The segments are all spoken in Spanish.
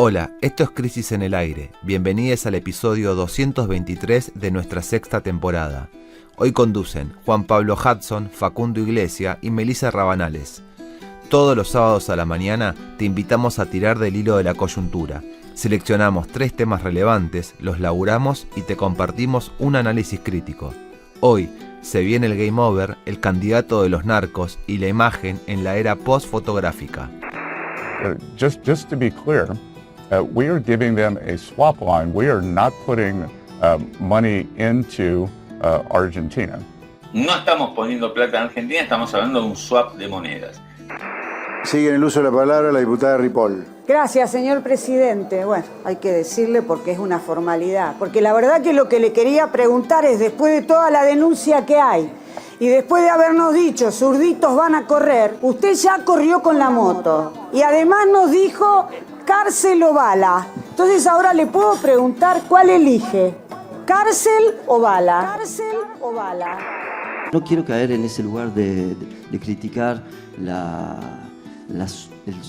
Hola, esto es Crisis en el Aire. Bienvenidos al episodio 223 de nuestra sexta temporada. Hoy conducen Juan Pablo Hudson, Facundo Iglesia y Melissa Rabanales. Todos los sábados a la mañana te invitamos a tirar del hilo de la coyuntura. Seleccionamos 3 temas relevantes, los laburamos y te compartimos un análisis crítico. Hoy se viene el Game Over, el candidato de los narcos y la imagen en la era post-fotográfica. Just to be clear, we are giving them a swap line. We are not putting money into Argentina. No estamos poniendo plata en Argentina, estamos hablando de un swap de monedas. Sigue en el uso de la palabra la diputada Ripoll. Gracias, señor presidente. Bueno, hay que decirle porque es una formalidad. Porque la verdad que lo que le quería preguntar es, después de toda la denuncia que hay, y después de habernos dicho, zurditos van a correr, usted ya corrió con la moto. Y además nos dijo, cárcel o bala. Entonces ahora le puedo preguntar, ¿cuál elige? ¿Cárcel o bala? ¿Cárcel o bala? No quiero caer en ese lugar de criticar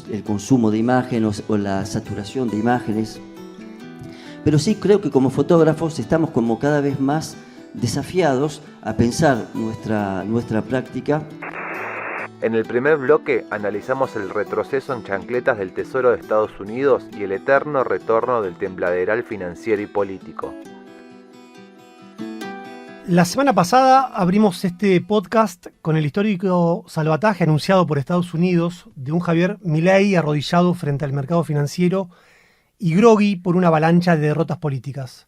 el consumo de imágenes o la saturación de imágenes, pero sí creo que como fotógrafos estamos como cada vez más desafiados a pensar nuestra práctica. En el primer bloque analizamos el retroceso en chancletas del Tesoro de Estados Unidos y el eterno retorno del tembladeral financiero y político. La semana pasada abrimos este podcast con el histórico salvataje anunciado por Estados Unidos de un Javier Milei arrodillado frente al mercado financiero y grogui por una avalancha de derrotas políticas.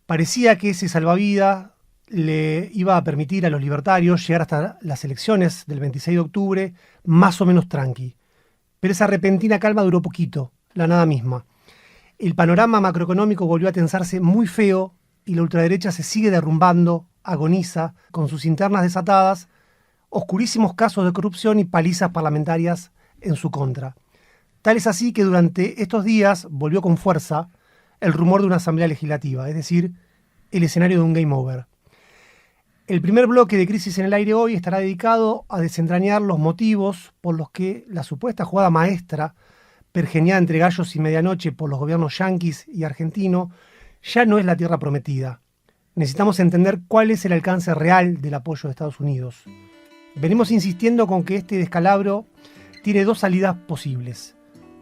Parecía que ese salvavidas le iba a permitir a los libertarios llegar hasta las elecciones del 26 de octubre más o menos tranqui. Pero esa repentina calma duró poquito, la nada misma. El panorama macroeconómico volvió a tensarse muy feo y la ultraderecha se sigue derrumbando, agoniza, con sus internas desatadas, oscurísimos casos de corrupción y palizas parlamentarias en su contra. Tal es así que durante estos días volvió con fuerza el rumor de una asamblea legislativa, es decir, el escenario de un game over. El primer bloque de Crisis en el Aire hoy estará dedicado a desentrañar los motivos por los que la supuesta jugada maestra, pergeñada entre gallos y medianoche por los gobiernos yanquis y argentino, ya no es la tierra prometida. Necesitamos entender cuál es el alcance real del apoyo de Estados Unidos. Venimos insistiendo con que este descalabro tiene 2 salidas posibles.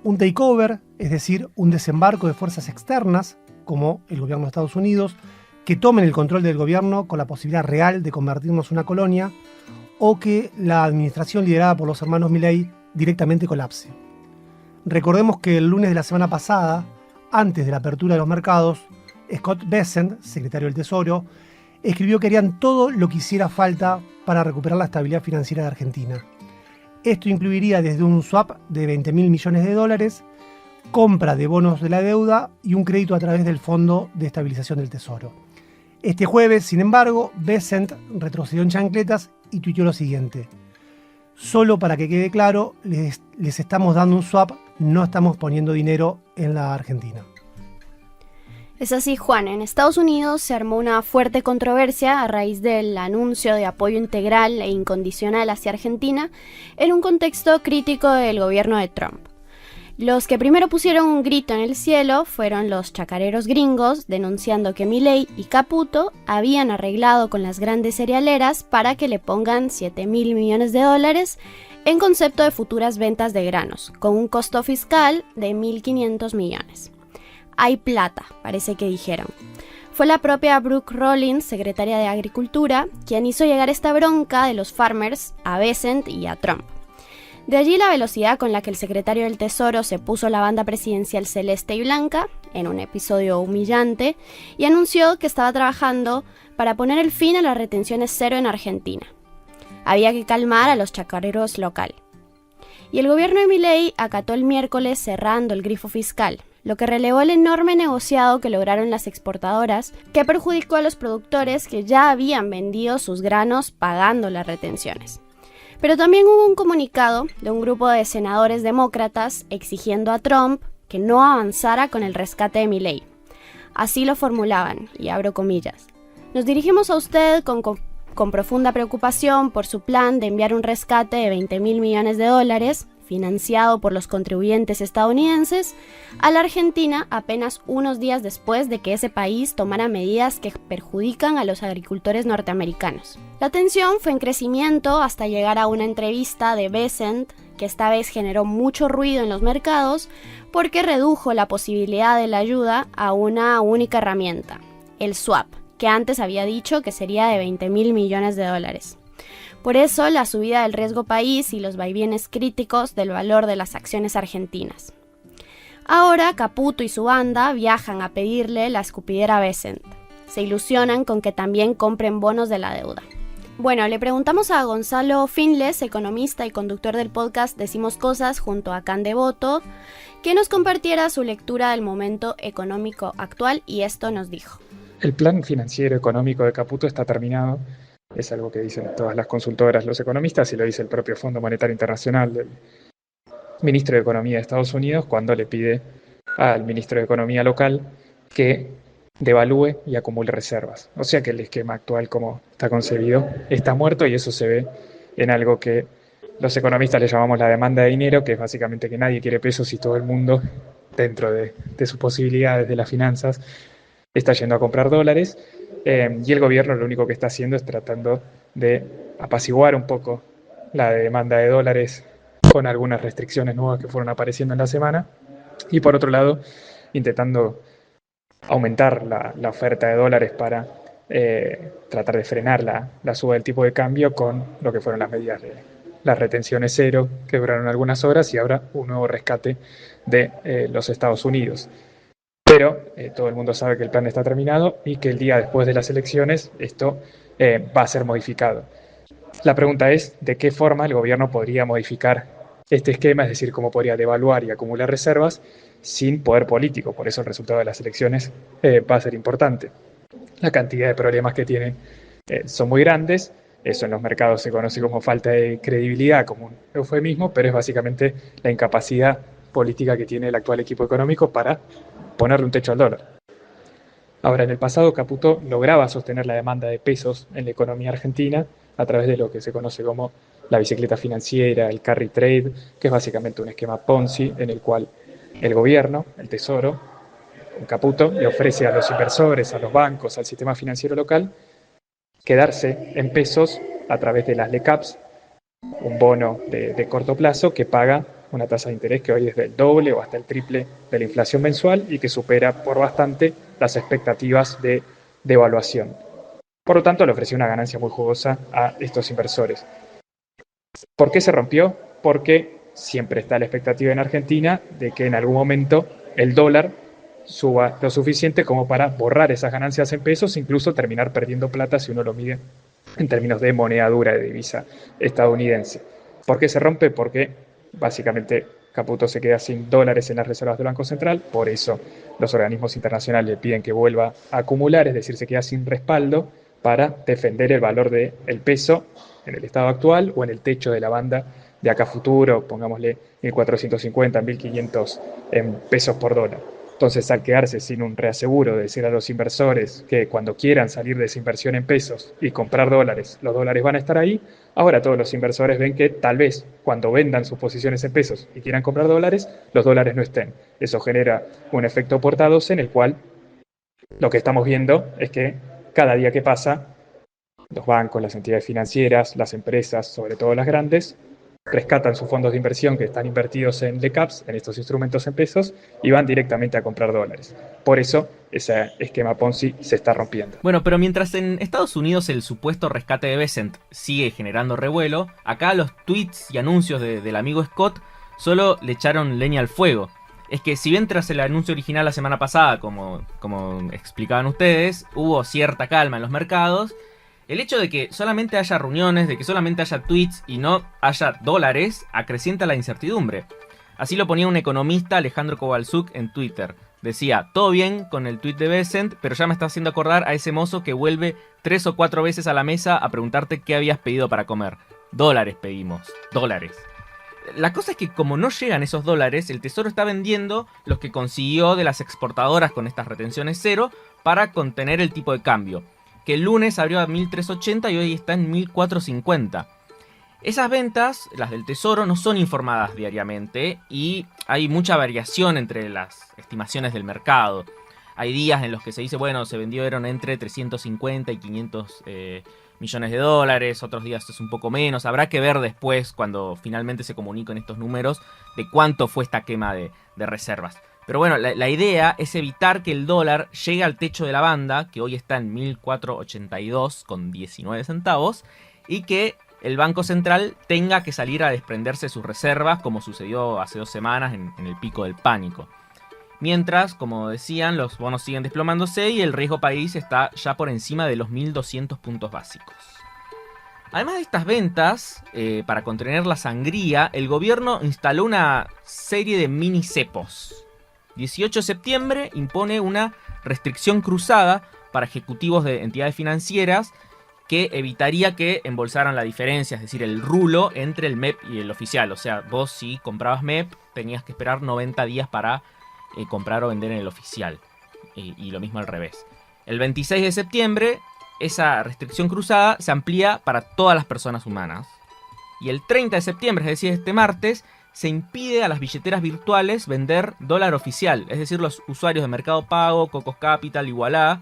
Un takeover, es decir, un desembarco de fuerzas externas, como el gobierno de Estados Unidos, que tomen el control del gobierno con la posibilidad real de convertirnos en una colonia, o que la administración liderada por los hermanos Milei directamente colapse. Recordemos que el lunes de la semana pasada, antes de la apertura de los mercados, Scott Bessent, secretario del Tesoro, escribió que harían todo lo que hiciera falta para recuperar la estabilidad financiera de Argentina. Esto incluiría desde un swap de $20.000 millones, compra de bonos de la deuda y un crédito a través del Fondo de Estabilización del Tesoro. Este jueves, sin embargo, Bessent retrocedió en chancletas y tuiteó lo siguiente: solo para que quede claro, les estamos dando un swap, no estamos poniendo dinero en la Argentina. Es así, Juan. En Estados Unidos se armó una fuerte controversia a raíz del anuncio de apoyo integral e incondicional hacia Argentina en un contexto crítico del gobierno de Trump. Los que primero pusieron un grito en el cielo fueron los chacareros gringos, denunciando que Milei y Caputo habían arreglado con las grandes cerealeras para que le pongan $7.000 millones en concepto de futuras ventas de granos, con un costo fiscal de 1.500 millones. Hay plata, parece que dijeron. Fue la propia Brooke Rollins, secretaria de Agricultura, quien hizo llegar esta bronca de los farmers a Bessent y a Trump. De allí la velocidad con la que el secretario del Tesoro se puso la banda presidencial celeste y blanca, en un episodio humillante, y anunció que estaba trabajando para poner el fin a las retenciones cero en Argentina. Había que calmar a los chacareros locales. Y el gobierno de Milei acató el miércoles cerrando el grifo fiscal, lo que relevó el enorme negociado que lograron las exportadoras, que perjudicó a los productores que ya habían vendido sus granos pagando las retenciones. Pero también hubo un comunicado de un grupo de senadores demócratas exigiendo a Trump que no avanzara con el rescate de Milei. Así lo formulaban, y abro comillas: nos dirigimos a usted con profunda preocupación por su plan de enviar un rescate de $20.000 millones, financiado por los contribuyentes estadounidenses, a la Argentina apenas unos días después de que ese país tomara medidas que perjudican a los agricultores norteamericanos. La tensión fue en crecimiento hasta llegar a una entrevista de Bessent, que esta vez generó mucho ruido en los mercados porque redujo la posibilidad de la ayuda a una única herramienta, el swap, que antes había dicho que sería de $20.000 millones. Por eso, la subida del riesgo país y los vaivienes críticos del valor de las acciones argentinas. Ahora, Caputo y su banda viajan a pedirle la escupidera a Bessent. Se ilusionan con que también compren bonos de la deuda. Bueno, le preguntamos a Gonzalo Finles, economista y conductor del podcast Decimos Cosas junto a Can Devoto, que nos compartiera su lectura del momento económico actual y esto nos dijo. El plan financiero económico de Caputo está terminado. Es algo que dicen todas las consultoras, los economistas, y lo dice el propio Fondo Monetario Internacional, del ministro de Economía de Estados Unidos, cuando le pide al ministro de Economía local que devalúe y acumule reservas. O sea que el esquema actual, como está concebido, está muerto, y eso se ve en algo que los economistas le llamamos la demanda de dinero, que es básicamente que nadie quiere pesos y todo el mundo, dentro de sus posibilidades de las finanzas, está yendo a comprar dólares. Y el gobierno lo único que está haciendo es tratando de apaciguar un poco la demanda de dólares con algunas restricciones nuevas que fueron apareciendo en la semana, y por otro lado intentando aumentar la oferta de dólares para tratar de frenar la suba del tipo de cambio con lo que fueron las medidas de las retenciones cero, que duraron algunas horas, y ahora un nuevo rescate de los Estados Unidos. Pero todo el mundo sabe que el plan está terminado y que el día después de las elecciones esto va a ser modificado. La pregunta es, ¿de qué forma el gobierno podría modificar este esquema? Es decir, ¿cómo podría devaluar y acumular reservas sin poder político? Por eso el resultado de las elecciones va a ser importante. La cantidad de problemas que tienen son muy grandes. Eso en los mercados se conoce como falta de credibilidad, como un eufemismo, pero es básicamente la incapacidad política que tiene el actual equipo económico para ponerle un techo al dólar. Ahora, en el pasado, Caputo lograba sostener la demanda de pesos en la economía argentina a través de lo que se conoce como la bicicleta financiera, el carry trade, que es básicamente un esquema Ponzi en el cual el gobierno, el Tesoro, con Caputo, le ofrece a los inversores, a los bancos, al sistema financiero local, quedarse en pesos a través de las LECAPs, un bono de corto plazo que paga una tasa de interés que hoy es del doble o hasta el triple de la inflación mensual y que supera por bastante las expectativas de devaluación. Por lo tanto, le ofreció una ganancia muy jugosa a estos inversores. ¿Por qué se rompió? Porque siempre está la expectativa en Argentina de que en algún momento el dólar suba lo suficiente como para borrar esas ganancias en pesos, incluso terminar perdiendo plata si uno lo mide en términos de moneda dura, de divisa estadounidense. ¿Por qué se rompe? Porque básicamente Caputo se queda sin dólares en las reservas del Banco Central, por eso los organismos internacionales le piden que vuelva a acumular, es decir, se queda sin respaldo para defender el valor del peso en el estado actual o en el techo de la banda de acá futuro, pongámosle 1.450, 1.500 en pesos por dólar. Entonces, al quedarse sin un reaseguro de decir a los inversores que cuando quieran salir de esa inversión en pesos y comprar dólares, los dólares van a estar ahí, ahora todos los inversores ven que tal vez cuando vendan sus posiciones en pesos y quieran comprar dólares, los dólares no estén. Eso genera un efecto portadose en el cual lo que estamos viendo es que cada día que pasa, los bancos, las entidades financieras, las empresas, sobre todo las grandes, rescatan sus fondos de inversión que están invertidos en LECAPs, en estos instrumentos en pesos, y van directamente a comprar dólares. Por eso, ese esquema Ponzi se está rompiendo. Bueno, pero mientras en Estados Unidos el supuesto rescate de Bessent sigue generando revuelo, acá los tweets y anuncios del amigo Scott solo le echaron leña al fuego. Es que si bien tras el anuncio original la semana pasada, como explicaban ustedes, hubo cierta calma en los mercados, el hecho de que solamente haya reuniones, de que solamente haya tweets y no haya dólares, acrecienta la incertidumbre. Así lo ponía un economista, Alejandro Kovalchuk, en Twitter. Decía, todo bien con el tweet de Bessent, pero ya me está haciendo acordar a ese mozo que vuelve 3 o 4 veces a la mesa a preguntarte qué habías pedido para comer. Dólares pedimos, dólares. La cosa es que como no llegan esos dólares, el Tesoro está vendiendo los que consiguió de las exportadoras con estas retenciones cero para contener el tipo de cambio, que el lunes abrió a 1.380 y hoy está en 1.450. Esas ventas, las del Tesoro, no son informadas diariamente y hay mucha variación entre las estimaciones del mercado. Hay días en los que se dice, bueno, se vendieron entre 350 y 500 millones de dólares, otros días es un poco menos. Habrá que ver después, cuando finalmente se comuniquen estos números, de cuánto fue esta quema de reservas. Pero bueno, la idea es evitar que el dólar llegue al techo de la banda, que hoy está en 1.482 con 19 centavos, y que el Banco Central tenga que salir a desprenderse de sus reservas, como sucedió hace 2 semanas en el pico del pánico. Mientras, como decían, los bonos siguen desplomándose y el riesgo país está ya por encima de los 1.200 puntos básicos. Además de estas ventas, para contener la sangría, el gobierno instaló una serie de mini cepos. 18 de septiembre impone una restricción cruzada para ejecutivos de entidades financieras que evitaría que embolsaran la diferencia, es decir, el rulo entre el MEP y el oficial. O sea, vos si comprabas MEP tenías que esperar 90 días para comprar o vender en el oficial. Y lo mismo al revés. El 26 de septiembre esa restricción cruzada se amplía para todas las personas humanas. Y el 30 de septiembre, es decir, este martes, se impide a las billeteras virtuales vender dólar oficial. Es decir, los usuarios de Mercado Pago, Cocos Capital, Igualá,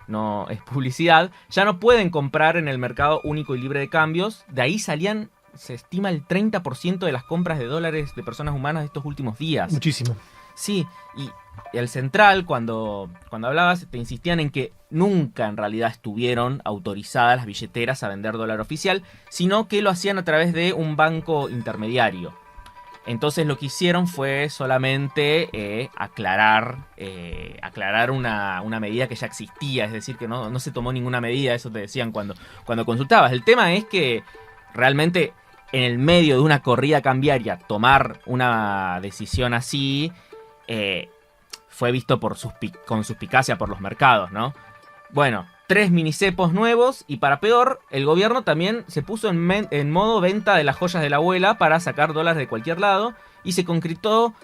no es publicidad, ya no pueden comprar en el mercado único y libre de cambios. De ahí salían, se estima, el 30% de las compras de dólares de personas humanas de estos últimos días. Muchísimo. Sí, y el Central, cuando hablabas, te insistían en que nunca en realidad estuvieron autorizadas las billeteras a vender dólar oficial, sino que lo hacían a través de un banco intermediario. Entonces lo que hicieron fue solamente aclarar una medida que ya existía, es decir, que no se tomó ninguna medida, eso te decían cuando consultabas. El tema es que realmente en el medio de una corrida cambiaria tomar una decisión así fue visto con suspicacia por los mercados, ¿no? Bueno, 3 minicepos nuevos y para peor, el gobierno también se puso en modo venta de las joyas de la abuela para sacar dólares de cualquier lado y se concretó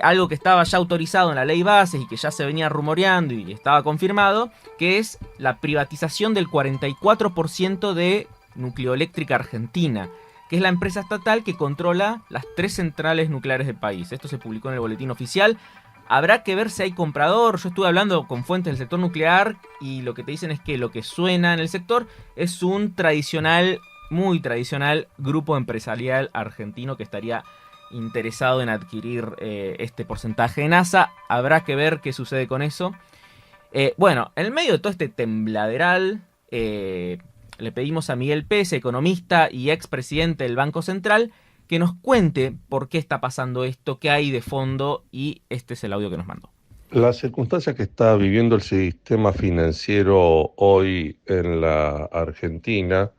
algo que estaba ya autorizado en la ley bases y que ya se venía rumoreando y estaba confirmado, que es la privatización del 44% de Nucleoeléctrica Argentina, que es la empresa estatal que controla las 3 centrales nucleares del país. Esto se publicó en el boletín oficial. Habrá que ver si hay comprador. Yo estuve hablando con fuentes del sector nuclear y lo que te dicen es que lo que suena en el sector es un tradicional, muy tradicional grupo empresarial argentino que estaría interesado en adquirir este porcentaje de NASA. Habrá que ver qué sucede con eso. Bueno, en el medio de todo este tembladeral, le pedimos a Miguel Pese, economista y expresidente del Banco Central, que nos cuente por qué está pasando esto, qué hay de fondo, y este es el audio que nos mandó. La circunstancia que está viviendo el sistema financiero hoy en la Argentina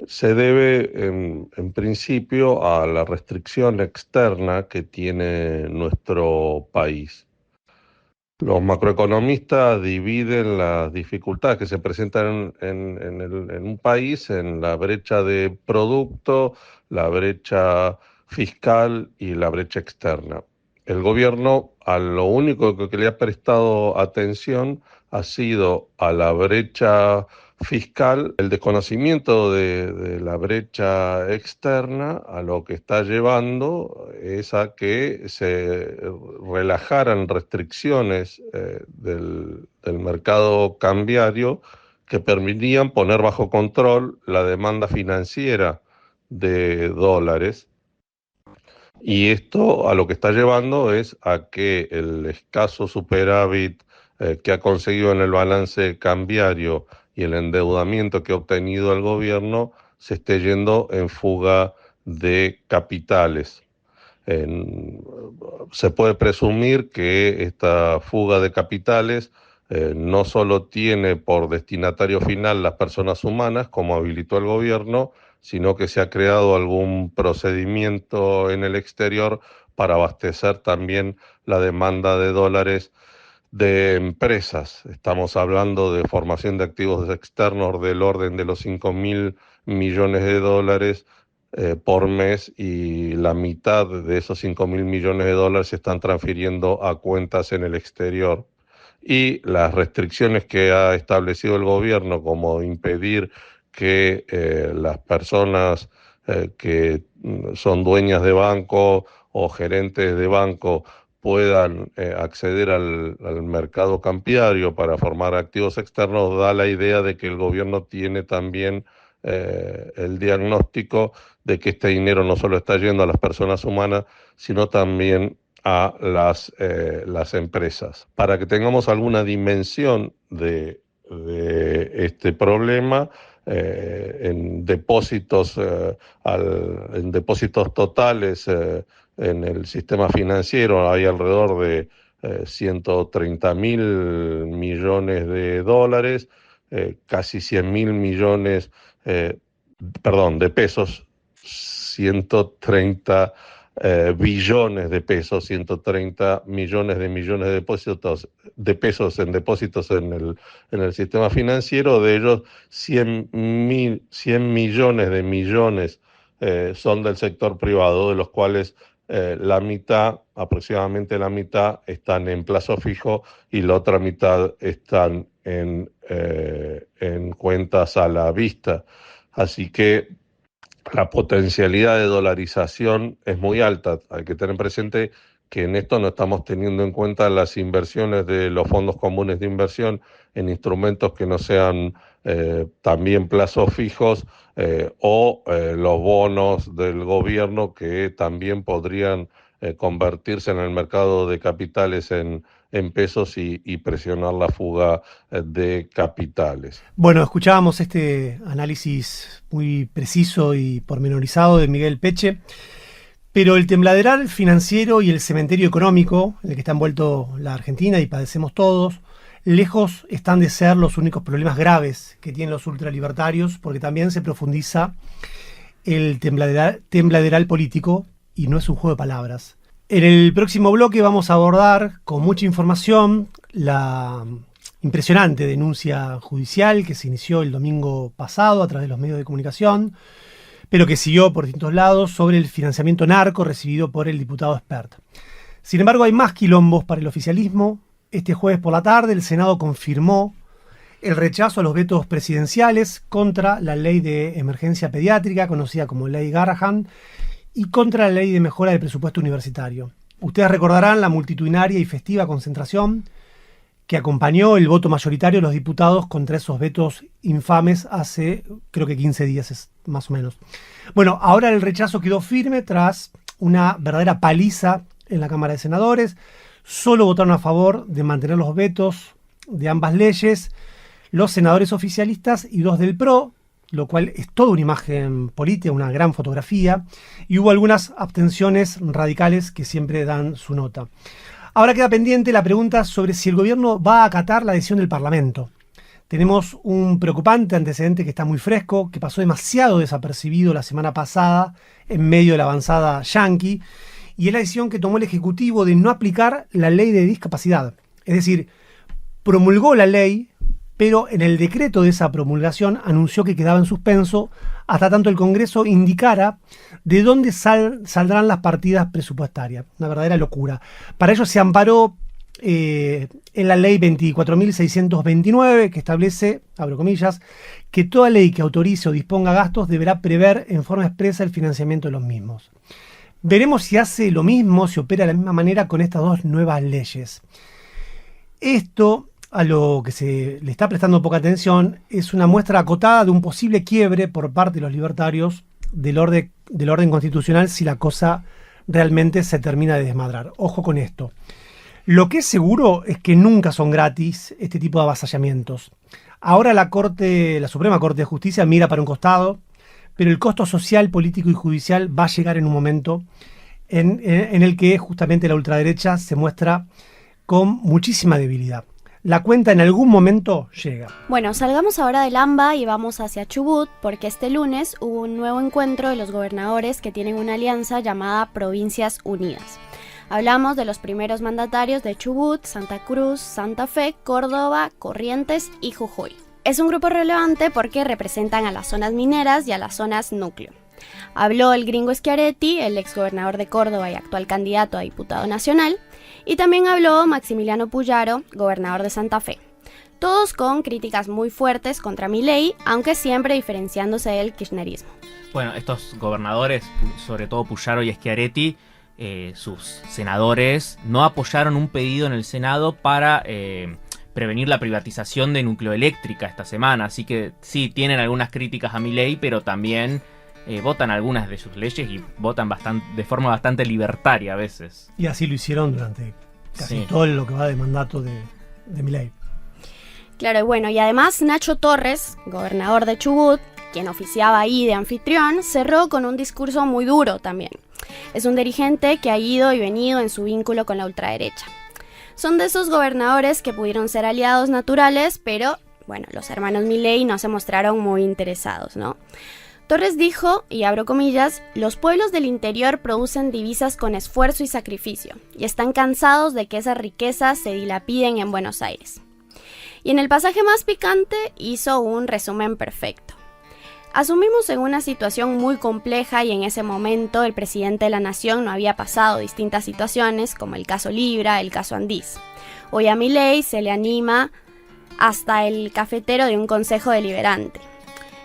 se debe en principio a la restricción externa que tiene nuestro país. Los macroeconomistas dividen las dificultades que se presentan en un país en la brecha de producto, la brecha fiscal y la brecha externa. El gobierno a lo único que le ha prestado atención ha sido a la brecha fiscal. El desconocimiento de la brecha externa a lo que está llevando es a que se relajaran restricciones del mercado cambiario que permitían poner bajo control la demanda financiera de dólares. Y esto a lo que está llevando es a que el escaso superávit que ha conseguido en el balance cambiario y el endeudamiento que ha obtenido el gobierno se esté yendo en fuga de capitales. Se puede presumir que esta fuga de capitales no solo tiene por destinatario final las personas humanas, como habilitó el gobierno, sino que se ha creado algún procedimiento en el exterior para abastecer también la demanda de dólares de empresas. Estamos hablando de formación de activos externos del orden de los 5.000 millones de dólares por mes, y la mitad de esos 5.000 millones de dólares se están transfiriendo a cuentas en el exterior. Y las restricciones que ha establecido el gobierno, como impedir que las personas que son dueñas de banco o gerentes de banco puedan acceder al mercado cambiario para formar activos externos, da la idea de que el gobierno tiene también el diagnóstico de que este dinero no solo está yendo a las personas humanas, sino también a las empresas. Para que tengamos alguna dimensión de este problema, en depósitos totales en el sistema financiero hay alrededor de 130.000 millones de dólares, casi 100.000 millones de pesos, 130 billones de pesos, 130 millones de depósitos de pesos en depósitos en el sistema financiero. De ellos 100 millones de millones son del sector privado, de los cuales la mitad, aproximadamente la mitad, están en plazo fijo y la otra mitad están en cuentas a la vista. Así que la potencialidad de dolarización es muy alta. Hay que tener presente que en esto no estamos teniendo en cuenta las inversiones de los fondos comunes de inversión en instrumentos que no sean también plazos fijos o los bonos del gobierno, que también podrían convertirse en el mercado de capitales en pesos y presionar la fuga de capitales. Bueno, escuchábamos este análisis muy preciso y pormenorizado de Miguel Peche, pero el tembladeral financiero y el cementerio económico en el que está envuelto la Argentina y padecemos todos, lejos están de ser los únicos problemas graves que tienen los ultralibertarios, porque también se profundiza el tembladeral político y no es un juego de palabras. En el próximo bloque vamos a abordar con mucha información la impresionante denuncia judicial que se inició el domingo pasado a través de los medios de comunicación, pero que siguió por distintos lados, sobre el financiamiento narco recibido por el diputado Spert. Sin embargo, hay más quilombos para el oficialismo. Este jueves por la tarde el Senado confirmó el rechazo a los vetos presidenciales contra la ley de emergencia pediátrica, conocida como Ley Garrahan, y contra la ley de mejora del presupuesto universitario. Ustedes recordarán la multitudinaria y festiva concentración que acompañó el voto mayoritario de los diputados contra esos vetos infames hace, creo que 15 días más o menos. Bueno, ahora el rechazo quedó firme tras una verdadera paliza en la Cámara de Senadores. Solo votaron a favor de mantener los vetos de ambas leyes los senadores oficialistas y 2 del PRO, lo cual es toda una imagen política, una gran fotografía, y hubo algunas abstenciones radicales que siempre dan su nota. Ahora queda pendiente la pregunta sobre si el gobierno va a acatar la decisión del Parlamento. Tenemos un preocupante antecedente que está muy fresco, que pasó demasiado desapercibido la semana pasada en medio de la avanzada yanqui, y es la decisión que tomó el Ejecutivo de no aplicar la ley de discapacidad. Es decir, promulgó la ley, pero en el decreto de esa promulgación anunció que quedaba en suspenso hasta tanto el Congreso indicara de dónde saldrán las partidas presupuestarias. Una verdadera locura. Para ello se amparó en la ley 24.629, que establece, abro comillas, que toda ley que autorice o disponga gastos deberá prever en forma expresa el financiamiento de los mismos. Veremos si hace lo mismo, si opera de la misma manera con estas 2 nuevas leyes. Esto, a lo que se le está prestando poca atención, es una muestra acotada de un posible quiebre por parte de los libertarios del orden constitucional si la cosa realmente se termina de desmadrar. Ojo con esto. Lo que es seguro es que nunca son gratis este tipo de avasallamientos. Ahora la Suprema Corte de Justicia mira para un costado, pero el costo social, político y judicial va a llegar en un momento en el que justamente la ultraderecha se muestra con muchísima debilidad. La cuenta en algún momento llega. Bueno, salgamos ahora del AMBA y vamos hacia Chubut, porque este lunes hubo un nuevo encuentro de los gobernadores que tienen una alianza llamada Provincias Unidas. Hablamos de los primeros mandatarios de Chubut, Santa Cruz, Santa Fe, Córdoba, Corrientes y Jujuy. Es un grupo relevante porque representan a las zonas mineras y a las zonas núcleo. Habló el Gringo Schiaretti, el exgobernador de Córdoba y actual candidato a diputado nacional, y también habló Maximiliano Puyaro, gobernador de Santa Fe. todos con críticas muy fuertes contra Milei, aunque siempre diferenciándose del kirchnerismo. Bueno, estos gobernadores, sobre todo Puyaro y Schiaretti, sus senadores, no apoyaron un pedido en el Senado para prevenir la privatización de Nucleoeléctrica esta semana. Así que sí, tienen algunas críticas a Milei, pero también votan algunas de sus leyes y votan de forma bastante libertaria a veces. Y así lo hicieron durante casi todo lo que va de mandato de Milei. Claro, y bueno, y además Nacho Torres, gobernador de Chubut, quien oficiaba ahí de anfitrión, cerró con un discurso muy duro también. Es un dirigente que ha ido y venido en su vínculo con la ultraderecha. Son de esos gobernadores que pudieron ser aliados naturales, pero bueno, los hermanos Milei no se mostraron muy interesados, ¿no? Torres dijo, y abro comillas, los pueblos del interior producen divisas con esfuerzo y sacrificio, y están cansados de que esas riquezas se dilapiden en Buenos Aires. Y en el pasaje más picante hizo un resumen perfecto. Asumimos en una situación muy compleja y en ese momento el presidente de la nación no había pasado distintas situaciones como el caso Libra, el caso Andís. Hoy a Milei se le anima hasta el cafetero de un consejo deliberante.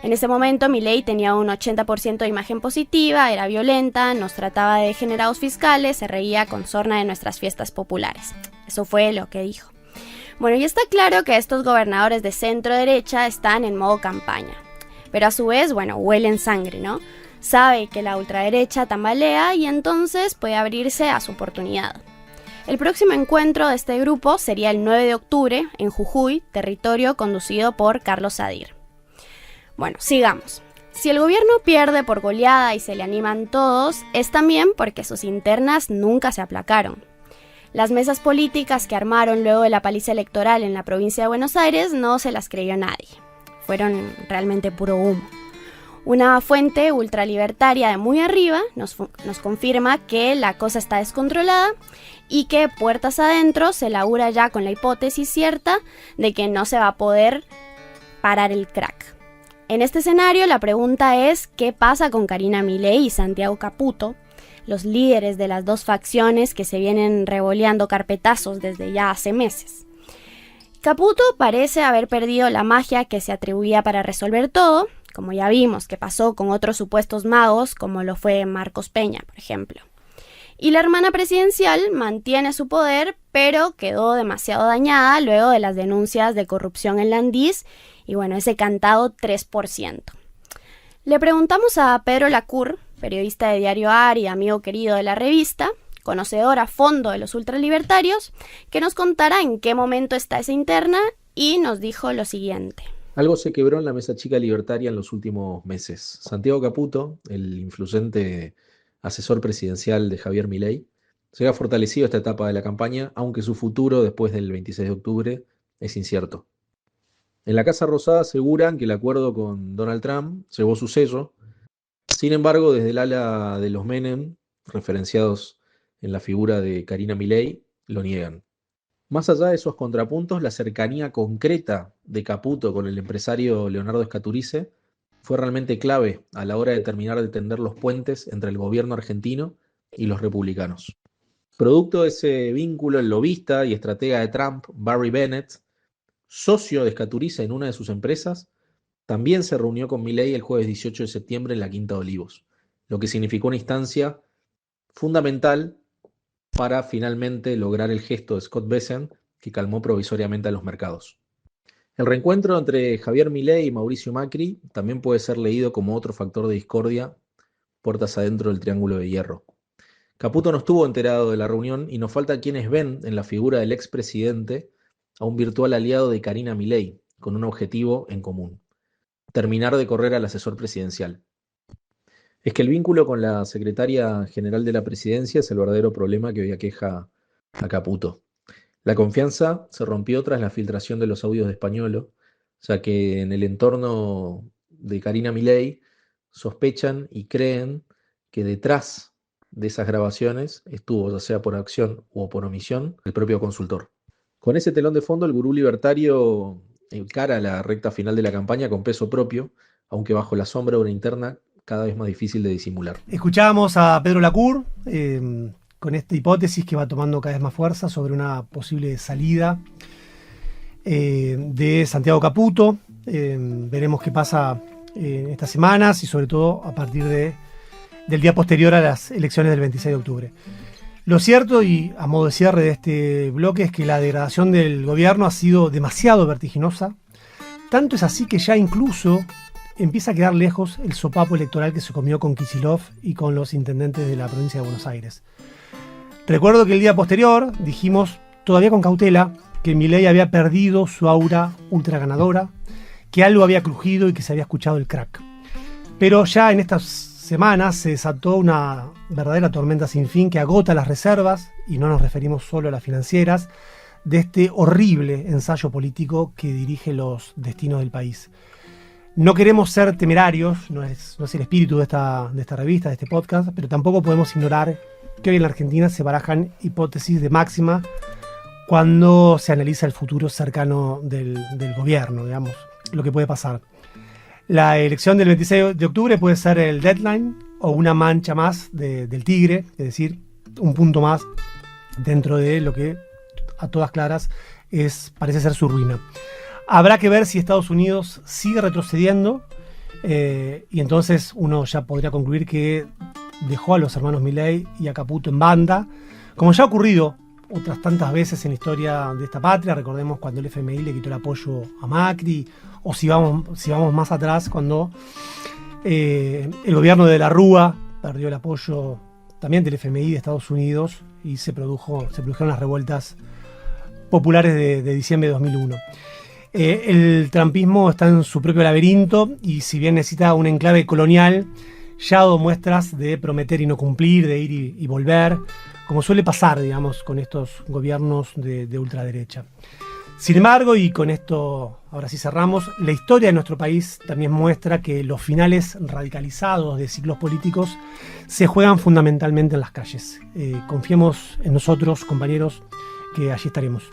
En ese momento Milei tenía un 80% de imagen positiva, era violenta, nos trataba de degenerados fiscales, se reía con sorna de nuestras fiestas populares. Eso fue lo que dijo. Bueno, y está claro que estos gobernadores de centro derecha están en modo campaña. Pero a su vez, bueno, huelen sangre, ¿no? Sabe que la ultraderecha tambalea y entonces puede abrirse a su oportunidad. El próximo encuentro de este grupo sería el 9 de octubre en Jujuy, territorio conducido por Carlos Sadir. Bueno, sigamos. Si el gobierno pierde por goleada y se le animan todos, es también porque sus internas nunca se aplacaron. Las mesas políticas que armaron luego de la paliza electoral en la provincia de Buenos Aires no se las creyó nadie. Fueron realmente puro humo. Una fuente ultralibertaria de muy arriba nos confirma que la cosa está descontrolada y que puertas adentro se labura ya con la hipótesis cierta de que no se va a poder parar el crack. En este escenario la pregunta es ¿qué pasa con Karina Milei y Santiago Caputo, los líderes de las dos facciones que se vienen revoleando carpetazos desde ya hace meses? Caputo parece haber perdido la magia que se atribuía para resolver todo, como ya vimos que pasó con otros supuestos magos, como lo fue Marcos Peña, por ejemplo. Y la hermana presidencial mantiene su poder, pero quedó demasiado dañada luego de las denuncias de corrupción en la Andís y bueno, ese cantado 3%. Le preguntamos a Pedro Lacour, periodista de Diario AR y amigo querido de la revista, conocedor a fondo de los ultralibertarios, que nos contara en qué momento está esa interna y nos dijo lo siguiente. Algo se quebró en la mesa chica libertaria en los últimos meses. Santiago Caputo, el influyente asesor presidencial de Javier Milei, se ha fortalecido esta etapa de la campaña, aunque su futuro después del 26 de octubre es incierto. En la Casa Rosada aseguran que el acuerdo con Donald Trump llevó su sello. Sin embargo, desde el ala de los Menem, referenciados en la figura de Karina Milei, lo niegan. Más allá de esos contrapuntos, la cercanía concreta de Caputo con el empresario Leonardo Scaturice fue realmente clave a la hora de terminar de tender los puentes entre el gobierno argentino y los republicanos. Producto de ese vínculo, el lobista y estratega de Trump, Barry Bennett, socio de Scaturice en una de sus empresas, también se reunió con Milei el jueves 18 de septiembre en la Quinta de Olivos, lo que significó una instancia fundamental para finalmente lograr el gesto de Scott Bessent que calmó provisoriamente a los mercados. El reencuentro entre Javier Milei y Mauricio Macri también puede ser leído como otro factor de discordia puertas adentro del Triángulo de Hierro. Caputo no estuvo enterado de la reunión y nos falta quienes ven en la figura del expresidente a un virtual aliado de Karina Milei con un objetivo en común: terminar de correr al asesor presidencial. Es que el vínculo con la secretaria general de la presidencia es el verdadero problema que hoy aqueja a Caputo. La confianza se rompió tras la filtración de los audios de Españolo, ya que en el entorno de Karina Milei sospechan y creen que detrás de esas grabaciones estuvo, ya sea por acción o por omisión, el propio consultor. Con ese telón de fondo, el gurú libertario encara la recta final de la campaña con peso propio, aunque bajo la sombra de una interna cada vez más difícil de disimular. Escuchábamos a Pedro Lacour con esta hipótesis que va tomando cada vez más fuerza sobre una posible salida de Santiago Caputo. Veremos qué pasa estas semanas y sobre todo a partir del día posterior a las elecciones del 26 de octubre. Lo cierto, y a modo de cierre de este bloque, es que la degradación del gobierno ha sido demasiado vertiginosa. Tanto es así que ya incluso empieza a quedar lejos el sopapo electoral que se comió con Kicillof y con los intendentes de la provincia de Buenos Aires. Recuerdo que el día posterior dijimos, todavía con cautela, que Milei había perdido su aura ultra ganadora, que algo había crujido y que se había escuchado el crack. Pero ya en estas semanas se desató una verdadera tormenta sin fin que agota las reservas, y no nos referimos solo a las financieras, de este horrible ensayo político que dirige los destinos del país. No queremos ser temerarios, no es el espíritu de esta revista, de este podcast, pero tampoco podemos ignorar que hoy en la Argentina se barajan hipótesis de máxima cuando se analiza el futuro cercano del gobierno, digamos, lo que puede pasar. La elección del 26 de octubre puede ser el deadline o una mancha más del tigre, es decir, un punto más dentro de lo que a todas claras parece ser su ruina. Habrá que ver si Estados Unidos sigue retrocediendo y entonces uno ya podría concluir que dejó a los hermanos Milei y a Caputo en banda, como ya ha ocurrido otras tantas veces en la historia de esta patria. Recordemos cuando el FMI le quitó el apoyo a Macri, o si vamos más atrás, cuando el gobierno de la Rúa perdió el apoyo también del FMI de Estados Unidos y se produjeron las revueltas populares de diciembre de 2001. El trumpismo está en su propio laberinto y si bien necesita un enclave colonial, ya ha dado muestras de prometer y no cumplir, de ir y volver, como suele pasar, digamos, con estos gobiernos de ultraderecha. Sin embargo, y con esto ahora sí cerramos, la historia de nuestro país también muestra que los finales radicalizados de ciclos políticos se juegan fundamentalmente en las calles. Confiemos en nosotros, compañeros, que allí estaremos.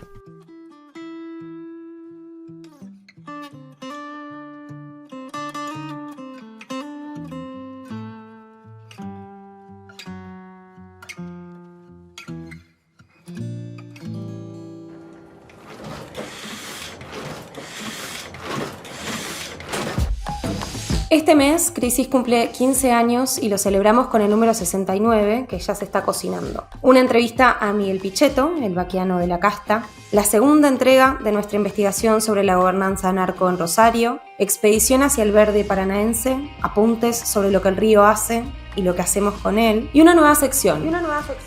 Este mes, Crisis cumple 15 años y lo celebramos con el número 69, que ya se está cocinando. Una entrevista a Miguel Pichetto, el vaquiano de la casta, la segunda entrega de nuestra investigación sobre la gobernanza narco en Rosario, expedición hacia el verde paranaense, apuntes sobre lo que el río hace y lo que hacemos con él, y una nueva sección.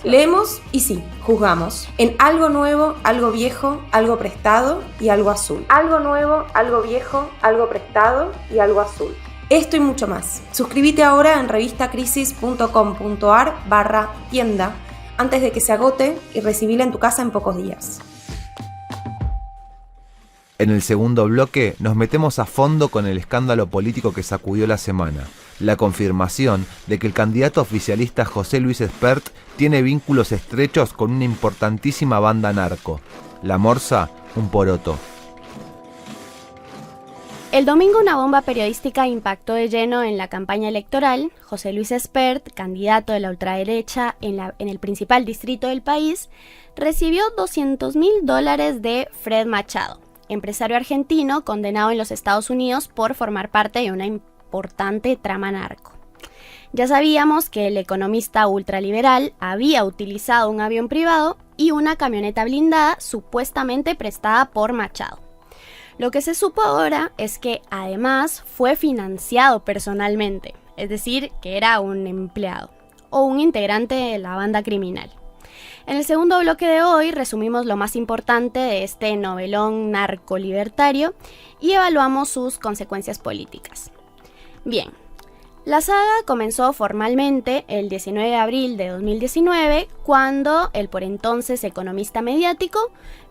Leemos y sí, juzgamos. En algo nuevo, algo viejo, algo prestado y algo azul. Algo nuevo, algo viejo, algo prestado y algo azul. Esto y mucho más. Suscríbete ahora en revistacrisis.com.ar/tienda antes de que se agote y recibila en tu casa en pocos días. En el segundo bloque nos metemos a fondo con el escándalo político que sacudió la semana. La confirmación de que el candidato oficialista José Luis Espert tiene vínculos estrechos con una importantísima banda narco. La Morsa, un poroto. El domingo una bomba periodística impactó de lleno en la campaña electoral. José Luis Espert, candidato de la ultraderecha en el principal distrito del país, recibió $200.000 de Fred Machado, empresario argentino condenado en los Estados Unidos por formar parte de una importante trama narco. Ya sabíamos que el economista ultraliberal había utilizado un avión privado y una camioneta blindada supuestamente prestada por Machado. Lo que se supo ahora es que además fue financiado personalmente, es decir, que era un empleado o un integrante de la banda criminal. En el segundo bloque de hoy resumimos lo más importante de este novelón narcolibertario y evaluamos sus consecuencias políticas. Bien, la saga comenzó formalmente el 19 de abril de 2019 cuando el por entonces economista mediático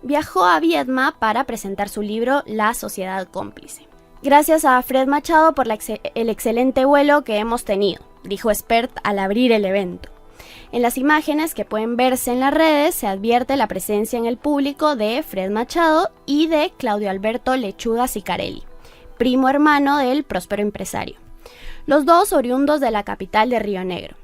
viajó a Viedma para presentar su libro La Sociedad Cómplice. Gracias a Fred Machado por el excelente vuelo que hemos tenido, dijo Espert al abrir el evento. En las imágenes que pueden verse en las redes se advierte la presencia en el público de Fred Machado y de Claudio Alberto Lechuga Sicarelli, primo hermano del próspero empresario. Los dos oriundos de la capital de Río Negro.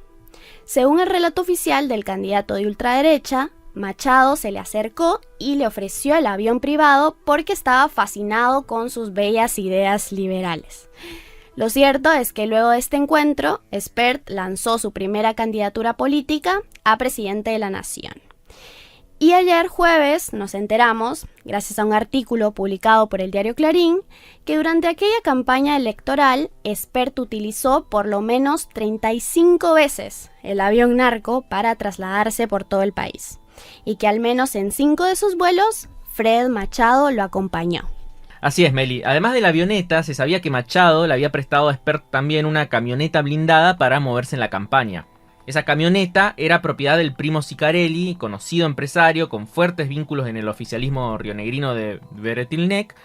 Según el relato oficial del candidato de ultraderecha, Machado se le acercó y le ofreció el avión privado porque estaba fascinado con sus bellas ideas liberales. Lo cierto es que luego de este encuentro, Espert lanzó su primera candidatura política a presidente de la nación. Y ayer jueves nos enteramos, gracias a un artículo publicado por el diario Clarín, que durante aquella campaña electoral, Espert utilizó por lo menos 35 veces el avión narco para trasladarse por todo el país, y que al menos en 5 de sus vuelos, Fred Machado lo acompañó. Así es, Meli. Además de la avioneta, se sabía que Machado le había prestado a Espert también una camioneta blindada para moverse en la campaña. Esa camioneta era propiedad del primo Sicarelli, conocido empresario con fuertes vínculos en el oficialismo rionegrino de Beretilnec,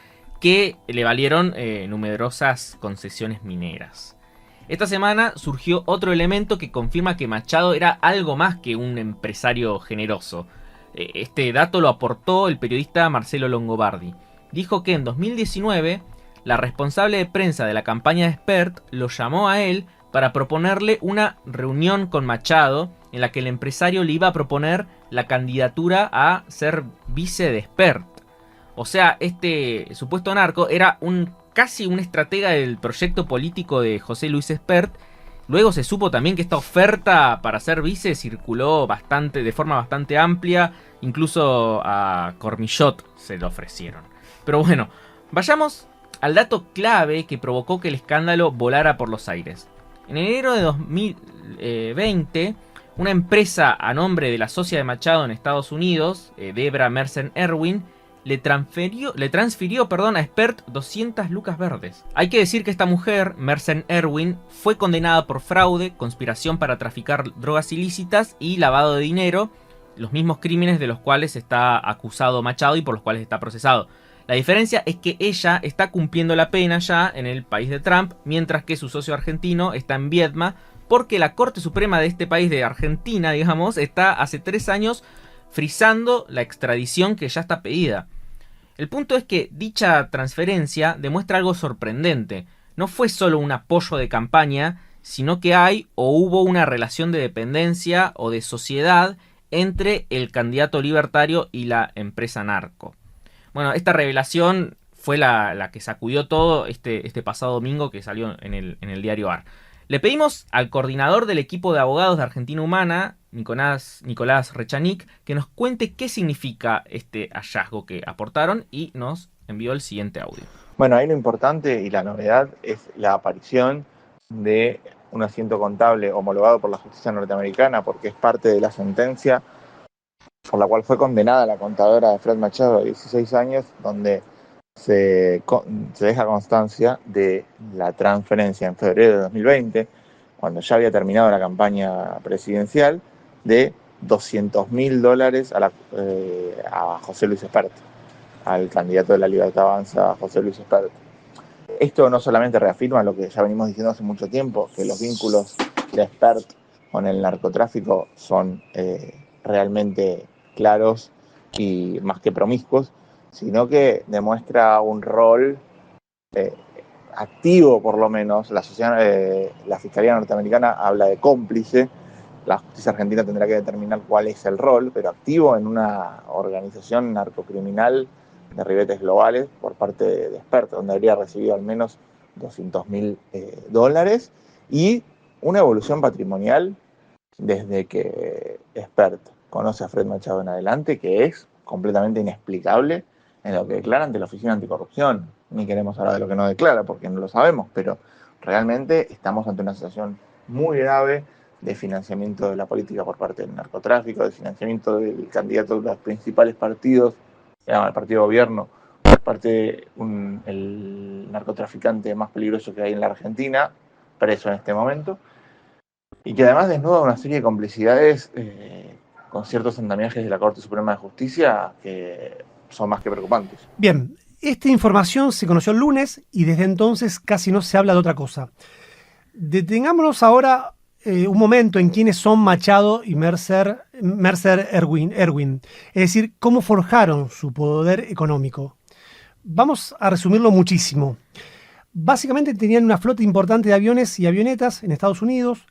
que le valieron numerosas concesiones mineras. Esta semana surgió otro elemento que confirma que Machado era algo más que un empresario generoso. Este dato lo aportó el periodista Marcelo Longobardi. Dijo que en 2019 la responsable de prensa de la campaña de Espert lo llamó a él para proponerle una reunión con Machado en la que el empresario le iba a proponer la candidatura a ser vice de Espert. O sea, este supuesto narco era casi un estratega del proyecto político de José Luis Espert. Luego se supo también que esta oferta para ser vice circuló de forma bastante amplia, incluso a Cormillot se lo ofrecieron. Pero bueno, vayamos al dato clave que provocó que el escándalo volara por los aires. En enero de 2020, una empresa a nombre de la socia de Machado en Estados Unidos, Debra Mercer Erwin, le transfirió a Espert 200 lucas verdes. Hay que decir que esta mujer, Mercer Erwin, fue condenada por fraude, conspiración para traficar drogas ilícitas y lavado de dinero, los mismos crímenes de los cuales está acusado Machado y por los cuales está procesado. La diferencia es que ella está cumpliendo la pena ya en el país de Trump, mientras que su socio argentino está en Viedma, porque la Corte Suprema de este país de Argentina, digamos, está hace 3 años frisando la extradición que ya está pedida. El punto es que dicha transferencia demuestra algo sorprendente. No fue solo un apoyo de campaña, sino que hay o hubo una relación de dependencia o de sociedad entre el candidato libertario y la empresa narco. Bueno, esta revelación fue la que sacudió todo este pasado domingo que salió en el diario AR. Le pedimos al coordinador del equipo de abogados de Argentina Humana, Nicolás Rechanik, que nos cuente qué significa este hallazgo que aportaron y nos envió el siguiente audio. Bueno, ahí lo importante y la novedad es la aparición de un asiento contable homologado por la justicia norteamericana, porque es parte de la sentencia por la cual fue condenada la contadora de Fred Machado de 16 años, donde se deja constancia de la transferencia en febrero de 2020, cuando ya había terminado la campaña presidencial, de $200.000 a José Luis Espert, al candidato de la Libertad Avanza, José Luis Espert. Esto no solamente reafirma lo que ya venimos diciendo hace mucho tiempo, que los vínculos de Espert con el narcotráfico son realmente claros y más que promiscuos, sino que demuestra un rol activo, por lo menos. La Fiscalía norteamericana habla de cómplice, la justicia argentina tendrá que determinar cuál es el rol, pero activo en una organización narcocriminal de ribetes globales por parte de Espert, donde habría recibido al menos $200.000 y una evolución patrimonial desde que Espert conoce a Fred Machado en adelante, que es completamente inexplicable en lo que declara ante la Oficina Anticorrupción. Ni queremos hablar de lo que no declara, porque no lo sabemos, pero realmente estamos ante una situación muy grave de financiamiento de la política por parte del narcotráfico, de financiamiento del candidato de los principales partidos, se llama el partido de gobierno, por parte del narcotraficante más peligroso que hay en la Argentina, preso en este momento, y que además desnuda una serie de complicidades con ciertos andamiajes de la Corte Suprema de Justicia que son más que preocupantes. Bien, esta información se conoció el lunes y desde entonces casi no se habla de otra cosa. Detengámonos ahora un momento en quiénes son Machado y Mercer Erwin, es decir, cómo forjaron su poder económico. Vamos a resumirlo muchísimo. Básicamente tenían una flota importante de aviones y avionetas en Estados Unidos.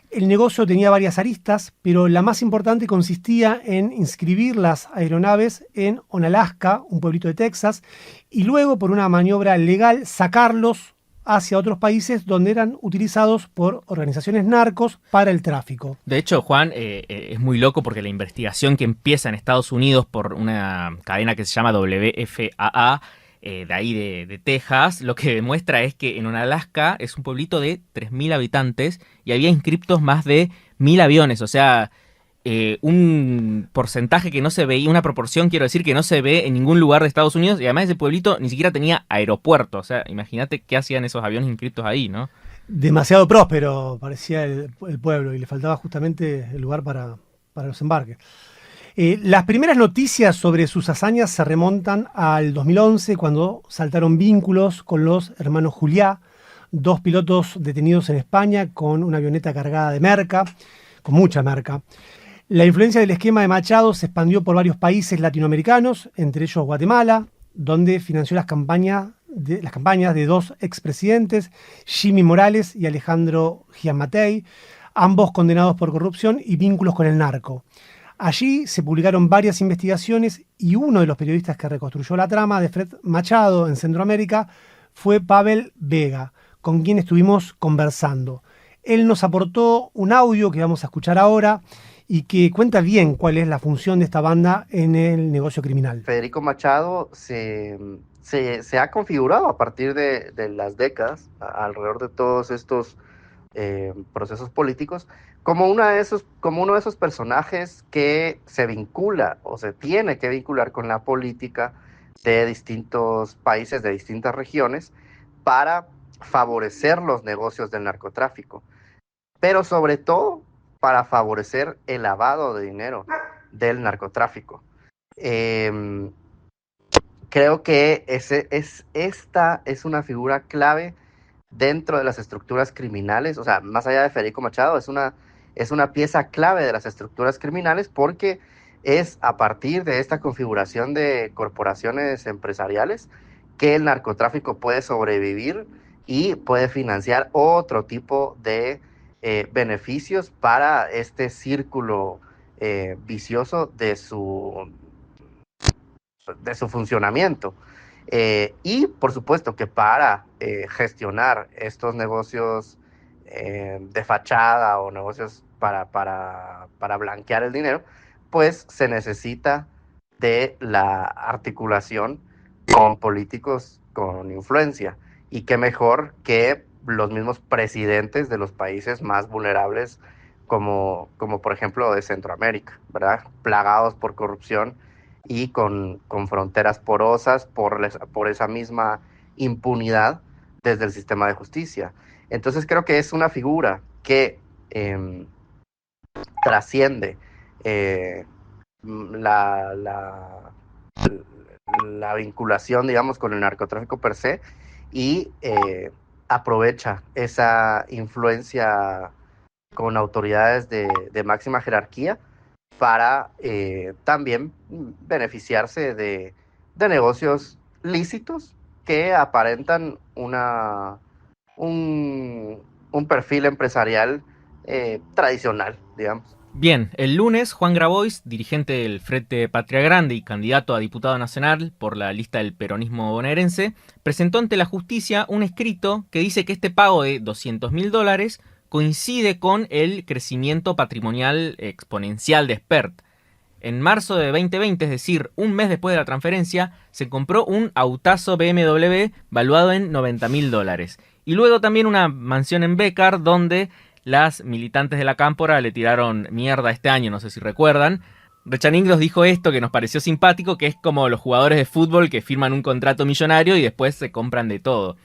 El negocio tenía varias aristas, pero la más importante consistía en inscribir las aeronaves en Onalaska, un pueblito de Texas, y luego, por una maniobra legal, sacarlos hacia otros países donde eran utilizados por organizaciones narcos para el tráfico. De hecho, Juan, es muy loco porque la investigación que empieza en Estados Unidos por una cadena que se llama WFAA, de ahí de Texas, lo que demuestra es que en Onalaska es un pueblito de 3.000 habitantes y había inscriptos más de 1.000 aviones, o sea, un porcentaje que no se veía, una proporción, quiero decir, que no se ve en ningún lugar de Estados Unidos, y además ese pueblito ni siquiera tenía aeropuerto, o sea, imagínate qué hacían esos aviones inscriptos ahí, ¿no? Demasiado próspero parecía el pueblo y le faltaba justamente el lugar para los embarques. Las primeras noticias sobre sus hazañas se remontan al 2011, cuando saltaron vínculos con los hermanos Juliá, 2 pilotos detenidos en España con una avioneta cargada de merca, con mucha merca. La influencia del esquema de Machado se expandió por varios países latinoamericanos, entre ellos Guatemala, donde financió las campañas de 2 expresidentes, Jimmy Morales y Alejandro Giammattei, ambos condenados por corrupción y vínculos con el narco. Allí se publicaron varias investigaciones y uno de los periodistas que reconstruyó la trama de Fred Machado en Centroamérica fue Pavel Vega, con quien estuvimos conversando. Él nos aportó un audio que vamos a escuchar ahora y que cuenta bien cuál es la función de esta banda en el negocio criminal. Federico Machado se ha configurado a partir de las décadas, alrededor de todos estos procesos políticos, como uno de esos personajes que se vincula o se tiene que vincular con la política de distintos países, de distintas regiones, para favorecer los negocios del narcotráfico, pero sobre todo para favorecer el lavado de dinero del narcotráfico. Creo que esta es una figura clave dentro de las estructuras criminales, o sea, más allá de Federico Machado, es una pieza clave de las estructuras criminales, porque es a partir de esta configuración de corporaciones empresariales que el narcotráfico puede sobrevivir y puede financiar otro tipo de beneficios para este círculo vicioso de su funcionamiento. Y por supuesto que para gestionar estos negocios de fachada o negocios para blanquear el dinero, pues se necesita de la articulación con políticos con influencia. Y qué mejor que los mismos presidentes de los países más vulnerables, como por ejemplo de Centroamérica, ¿verdad? Plagados por corrupción y con fronteras porosas por esa misma impunidad desde el sistema de justicia. Entonces creo que es una figura que trasciende la vinculación, digamos, con el narcotráfico per se, y aprovecha esa influencia con autoridades de máxima jerarquía para también beneficiarse de negocios lícitos que aparentan un perfil empresarial tradicional, digamos. Bien, el lunes Juan Grabois, dirigente del Frente Patria Grande y candidato a diputado nacional por la lista del peronismo bonaerense, presentó ante la justicia un escrito que dice que este pago de $200.000 coincide con el crecimiento patrimonial exponencial de Spert. En marzo de 2020, es decir, un mes después de la transferencia, se compró un autazo BMW valuado en $90.000. Y luego también una mansión en Bécar, donde las militantes de la Cámpora le tiraron mierda este año, no sé si recuerdan. Rechaning nos dijo esto que nos pareció simpático, que es como los jugadores de fútbol que firman un contrato millonario y después se compran de todo.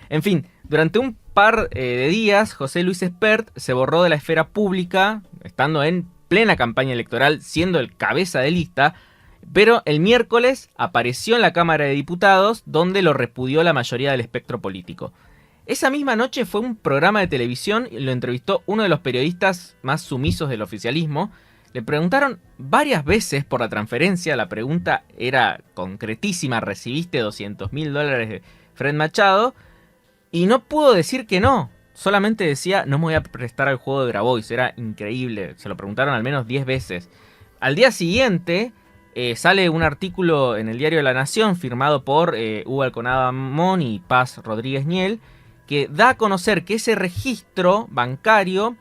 En fin, durante un par de días, José Luis Spert se borró de la esfera pública, estando en plena campaña electoral, siendo el cabeza de lista, pero el miércoles apareció en la Cámara de Diputados, donde lo repudió la mayoría del espectro político. Esa misma noche fue un programa de televisión y lo entrevistó uno de los periodistas más sumisos del oficialismo. Le preguntaron varias veces por la transferencia, la pregunta era concretísima: ¿recibiste $200.000 de Fred Machado? Y no pudo decir que no. solamente decía: no me voy a prestar al juego de Grabois. Era increíble, se lo preguntaron al menos 10 veces. Al día siguiente sale un artículo en el diario de La Nación firmado por Hugo Alconada Mon y Paz Rodríguez Niel, que da a conocer que ese registro bancario,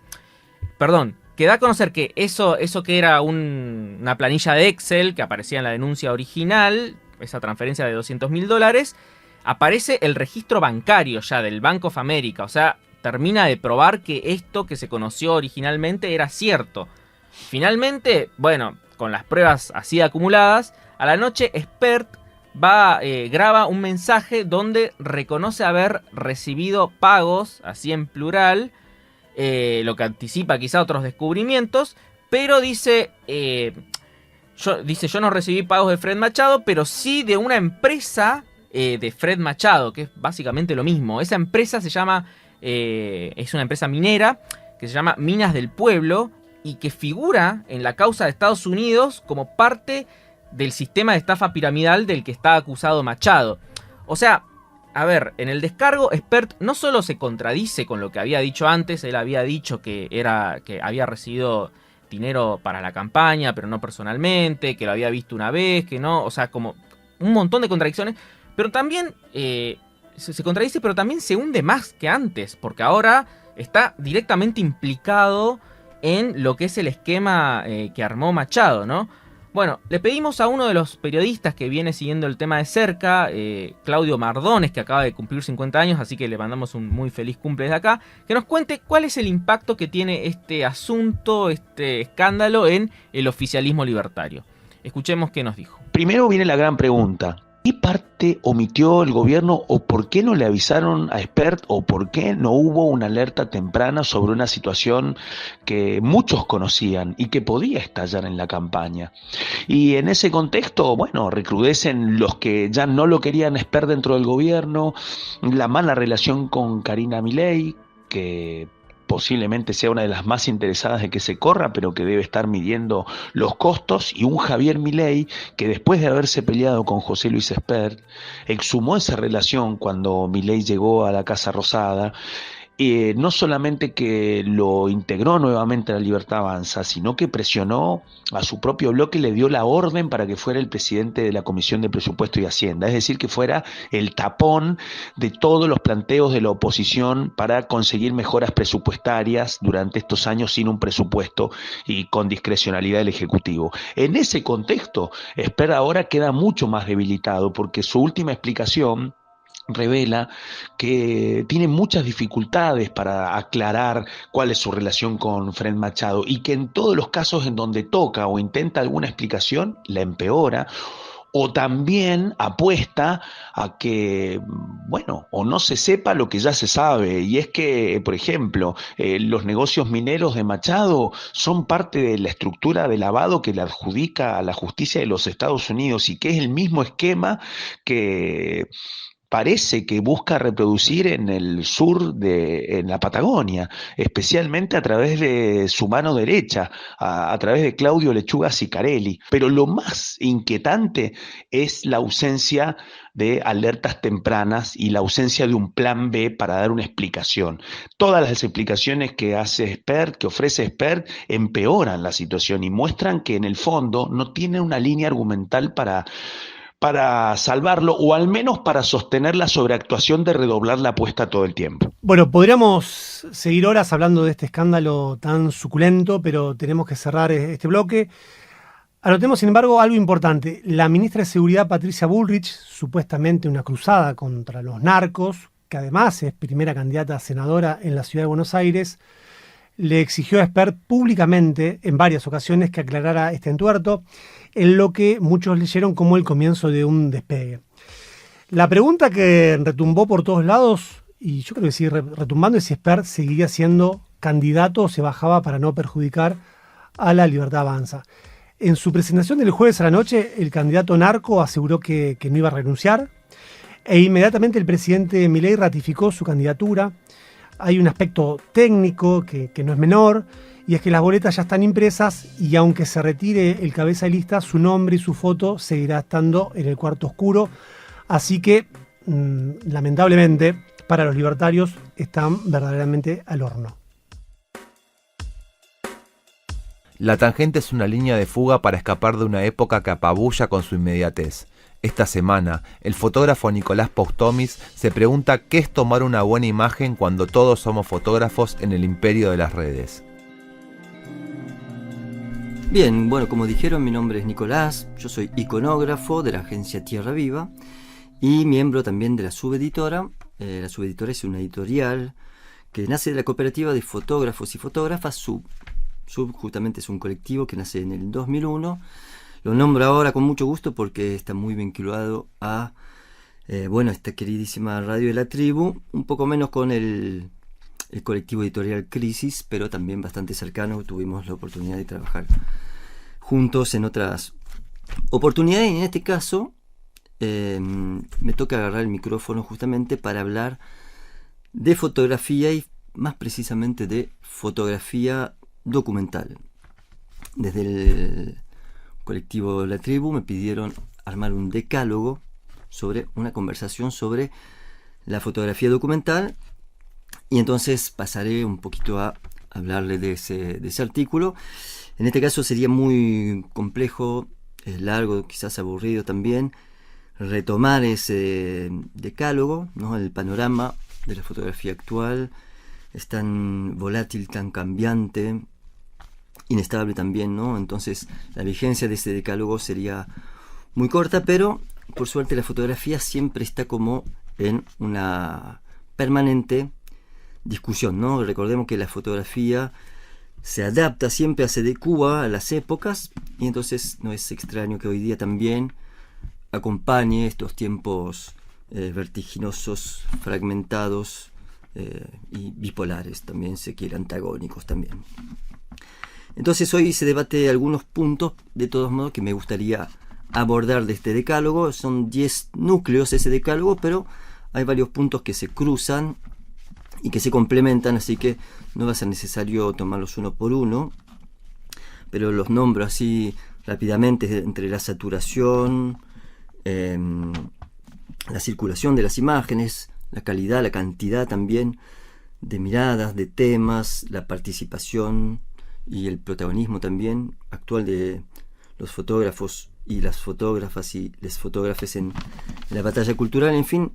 que da a conocer que eso que era una planilla de Excel que aparecía en la denuncia original, esa transferencia de $200.000, aparece el registro bancario ya del Bank of America. O sea, termina de probar que esto que se conoció originalmente era cierto. Finalmente, bueno, con las pruebas así acumuladas, a la noche Spert graba un mensaje donde reconoce haber recibido pagos, así en plural, lo que anticipa quizá otros descubrimientos, pero dice, yo no recibí pagos de Fred Machado, pero sí de una empresa de Fred Machado, que es básicamente lo mismo. Esa empresa se llama, es una empresa minera que se llama Minas del Pueblo y que figura en la causa de Estados Unidos como parte del sistema de estafa piramidal del que está acusado Machado. O sea, a ver, en el descargo, Spert no solo se contradice con lo que había dicho antes. Él había dicho que había recibido dinero para la campaña, pero no personalmente, que lo había visto una vez, que no, o sea, como un montón de contradicciones. Pero también se contradice, pero también se hunde más que antes, porque ahora está directamente implicado en lo que es el esquema que armó Machado, ¿no? Bueno, le pedimos a uno de los periodistas que viene siguiendo el tema de cerca, Claudio Mardones, que acaba de cumplir 50 años, así que le mandamos un muy feliz cumple desde acá, que nos cuente cuál es el impacto que tiene este asunto, este escándalo en el oficialismo libertario. Escuchemos qué nos dijo. Primero viene la gran pregunta. ¿Qué parte omitió el gobierno o por qué no le avisaron a Spert o por qué no hubo una alerta temprana sobre una situación que muchos conocían y que podía estallar en la campaña? Y en ese contexto, bueno, recrudecen los que ya no lo querían Spert dentro del gobierno, la mala relación con Karina Milei, que posiblemente sea una de las más interesadas de que se corra, pero que debe estar midiendo los costos, y un Javier Milei que después de haberse peleado con José Luis Spert, exhumó esa relación cuando Milei llegó a la Casa Rosada. No solamente que lo integró nuevamente a la Libertad Avanza, sino que presionó a su propio bloque y le dio la orden para que fuera el presidente de la Comisión de Presupuesto y Hacienda, es decir, que fuera el tapón de todos los planteos de la oposición para conseguir mejoras presupuestarias durante estos años sin un presupuesto y con discrecionalidad del Ejecutivo. En ese contexto, Spert ahora queda mucho más debilitado porque su última explicación revela que tiene muchas dificultades para aclarar cuál es su relación con Fred Machado y que en todos los casos en donde toca o intenta alguna explicación la empeora, o también apuesta a que, bueno, o no se sepa lo que ya se sabe, y es que, por ejemplo, los negocios mineros de Machado son parte de la estructura de lavado que le adjudica a la justicia de los Estados Unidos y que es el mismo esquema que parece que busca reproducir en el sur en la Patagonia, especialmente a través de su mano derecha, a través de Claudio Lechuga Sicarelli. Pero lo más inquietante es la ausencia de alertas tempranas y la ausencia de un plan B para dar una explicación. Todas las explicaciones que ofrece Spert, empeoran la situación y muestran que en el fondo no tiene una línea argumental para salvarlo, o al menos para sostener la sobreactuación de redoblar la apuesta todo el tiempo. Bueno, podríamos seguir horas hablando de este escándalo tan suculento, pero tenemos que cerrar este bloque. Anotemos, sin embargo, algo importante. La ministra de Seguridad, Patricia Bullrich, supuestamente una cruzada contra los narcos, que además es primera candidata a senadora en la ciudad de Buenos Aires, le exigió a Spert públicamente en varias ocasiones que aclarara este entuerto, en lo que muchos leyeron como el comienzo de un despegue. La pregunta que retumbó por todos lados, y yo creo que sigue retumbando, es si Spert seguiría siendo candidato o se bajaba para no perjudicar a la Libertad Avanza. En su presentación del jueves a la noche, el candidato narco aseguró que no iba a renunciar, e inmediatamente el presidente Milei ratificó su candidatura. Hay un aspecto técnico que no es menor, y es que las boletas ya están impresas y aunque se retire el cabeza de lista, su nombre y su foto seguirá estando en el cuarto oscuro. Así que, lamentablemente, para los libertarios están verdaderamente al horno. La tangente es una línea de fuga para escapar de una época que apabulla con su inmediatez. Esta semana, el fotógrafo Nicolás Poustomis se pregunta qué es tomar una buena imagen cuando todos somos fotógrafos en el imperio de las redes. Bien, bueno, como dijeron, mi nombre es Nicolás, yo soy iconógrafo de la agencia Tierra Viva y miembro también de la subeditora. La subeditora es una editorial que nace de la cooperativa de fotógrafos y fotógrafas Sub justamente es un colectivo que nace en el 2001. Lo nombro ahora con mucho gusto porque está muy vinculado a esta queridísima Radio de la Tribu, un poco menos con el colectivo editorial Crisis, pero también bastante cercano. Tuvimos la oportunidad de trabajar juntos en otras oportunidades y en este caso me toca agarrar el micrófono justamente para hablar de fotografía y más precisamente de fotografía documental. Desde el colectivo La Tribu me pidieron armar un decálogo sobre una conversación sobre la fotografía documental y entonces pasaré un poquito a hablarle de ese artículo. En este caso sería muy complejo, largo, quizás aburrido también, retomar ese decálogo, ¿no? El panorama de la fotografía actual es tan volátil, tan cambiante, inestable también, ¿no? Entonces la vigencia de ese decálogo sería muy corta, pero por suerte la fotografía siempre está como en una permanente discusión, ¿no? Recordemos que la fotografía se adapta, siempre se adecua a las épocas y entonces no es extraño que hoy día también acompañe estos tiempos vertiginosos, fragmentados y bipolares, también se quiere, antagónicos también. Entonces hoy se debate algunos puntos, de todos modos, que me gustaría abordar de este decálogo. Son 10 núcleos ese decálogo, pero hay varios puntos que se cruzan y que se complementan, así que no va a ser necesario tomarlos uno por uno, pero los nombro así rápidamente: entre la saturación, la circulación de las imágenes, la calidad, la cantidad también de miradas, de temas, la participación y el protagonismo también actual de los fotógrafos y las fotógrafas y les fotógrafes en la batalla cultural. En fin,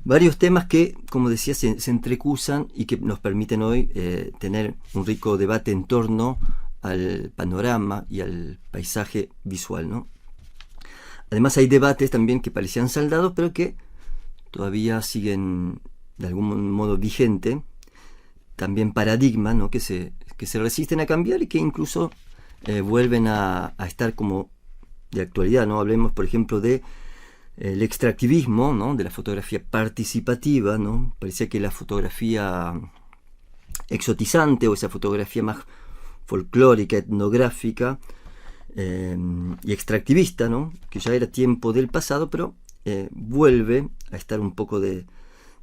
varios temas que, como decía, se entrecruzan y que nos permiten hoy tener un rico debate en torno al panorama y al paisaje visual, ¿no? Además hay debates también que parecían saldados, pero que todavía siguen de algún modo vigente, también paradigmas, ¿no? que se resisten a cambiar y que incluso vuelven a estar como de actualidad, ¿no? Hablemos, por ejemplo, de el extractivismo, ¿no? De la fotografía participativa, ¿no? Parecía que la fotografía exotizante o esa fotografía más folclórica, etnográfica y extractivista, ¿no? Que ya era tiempo del pasado, pero vuelve a estar un poco de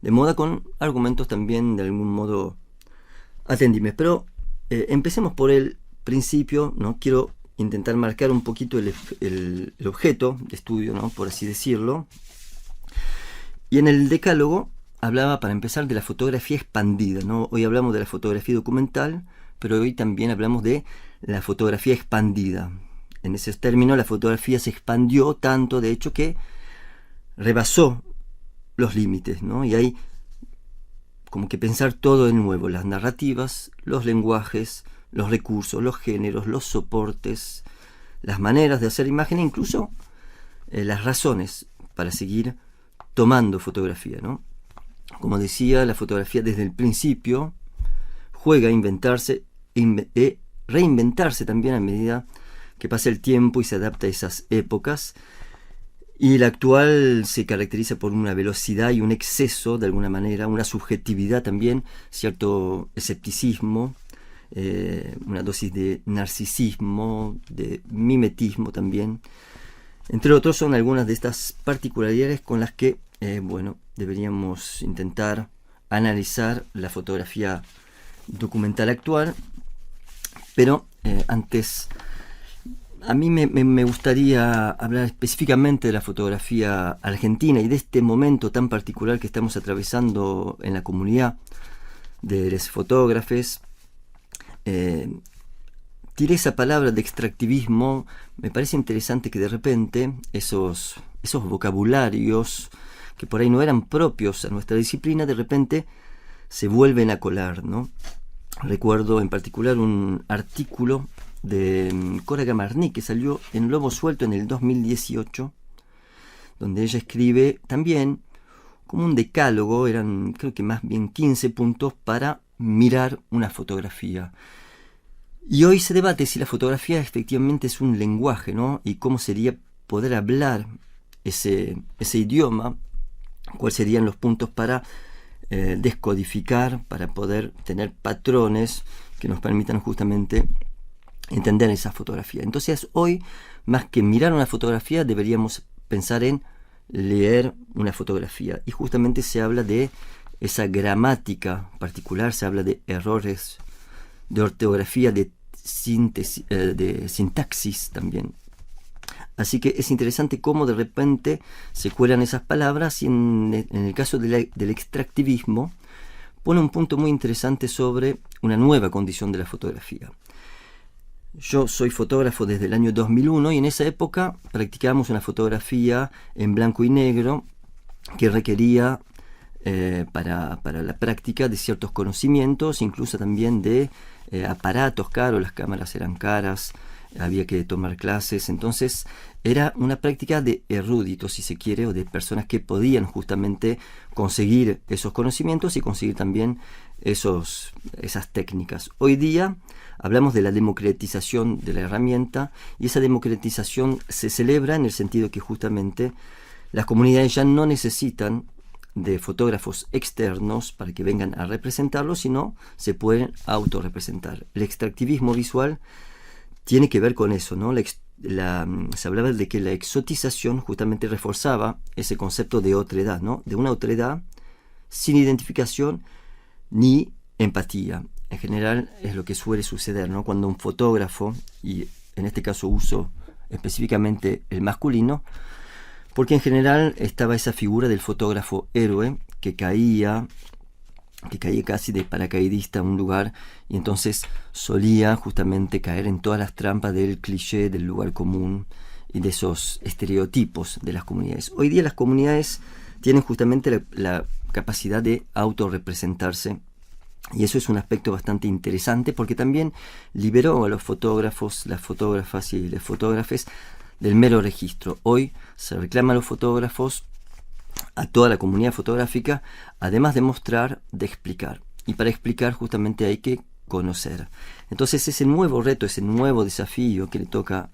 moda con argumentos también de algún modo atendibles. Pero empecemos por el principio, ¿no? Quiero intentar marcar un poquito el objeto de estudio, ¿no? Por así decirlo. Y en el decálogo hablaba, para empezar, de la fotografía expandida, ¿no? Hoy hablamos de la fotografía documental, pero hoy también hablamos de la fotografía expandida. En ese término, la fotografía se expandió tanto, de hecho, que rebasó los límites, ¿no? Y hay como que pensar todo de nuevo: las narrativas, los lenguajes, los recursos, los géneros, los soportes, las maneras de hacer imágenes, incluso las razones para seguir tomando fotografía, ¿no? Como decía, la fotografía desde el principio juega a inventarse e reinventarse también a medida que pasa el tiempo y se adapta a esas épocas. Y la actual se caracteriza por una velocidad y un exceso, de alguna manera, una subjetividad también, cierto escepticismo, una dosis de narcisismo, de mimetismo también. Entre otros, son algunas de estas particularidades con las que deberíamos intentar analizar la fotografía documental actual. Pero antes A mí me gustaría hablar específicamente de la fotografía argentina y de este momento tan particular que estamos atravesando en la comunidad de los fotógrafos. Tiré esa palabra de extractivismo. Me parece interesante que de repente esos vocabularios que por ahí no eran propios a nuestra disciplina, de repente se vuelven a colar, ¿no? Recuerdo en particular un artículo de Cora Gamarní que salió en Lobo Suelto en el 2018, donde ella escribe también como un decálogo, eran creo que más bien 15 puntos para mirar una fotografía. Y hoy se debate si la fotografía efectivamente es un lenguaje, ¿no? Y cómo sería poder hablar ese idioma, cuáles serían los puntos para descodificar, para poder tener patrones que nos permitan justamente entender esa fotografía. Entonces hoy, más que mirar una fotografía, deberíamos pensar en leer una fotografía. Y justamente se habla de esa gramática particular, se habla de errores de ortografía, de sintaxis también. Así que es interesante cómo de repente se cuelan esas palabras y en el caso del extractivismo pone un punto muy interesante sobre una nueva condición de la fotografía. Yo soy fotógrafo desde el año 2001 y en esa época practicábamos una fotografía en blanco y negro que requería para la práctica de ciertos conocimientos, incluso también de aparatos caros, las cámaras eran caras, había que tomar clases, entonces era una práctica de eruditos, si se quiere, o de personas que podían justamente conseguir esos conocimientos y conseguir también esas técnicas. Hoy día hablamos de la democratización de la herramienta y esa democratización se celebra en el sentido que justamente las comunidades ya no necesitan de fotógrafos externos para que vengan a representarlos, sino se pueden autorrepresentar. El extractivismo visual tiene que ver con eso, ¿no? Se hablaba de que la exotización justamente reforzaba ese concepto de otredad, ¿no? De una otredad sin identificación ni empatía. En general es lo que suele suceder, ¿no? Cuando un fotógrafo, y en este caso uso específicamente el masculino, porque en general estaba esa figura del fotógrafo héroe que caía casi de paracaidista a un lugar y entonces solía justamente caer en todas las trampas del cliché, del lugar común y de esos estereotipos de las comunidades. Hoy día las comunidades tienen justamente la capacidad de autorrepresentarse y eso es un aspecto bastante interesante porque también liberó a los fotógrafos, las fotógrafas y los fotógrafes del mero registro. Hoy se reclama a los fotógrafos, a toda la comunidad fotográfica, además de mostrar, de explicar. Y para explicar justamente hay que conocer. Entonces ese nuevo reto, ese nuevo desafío que le toca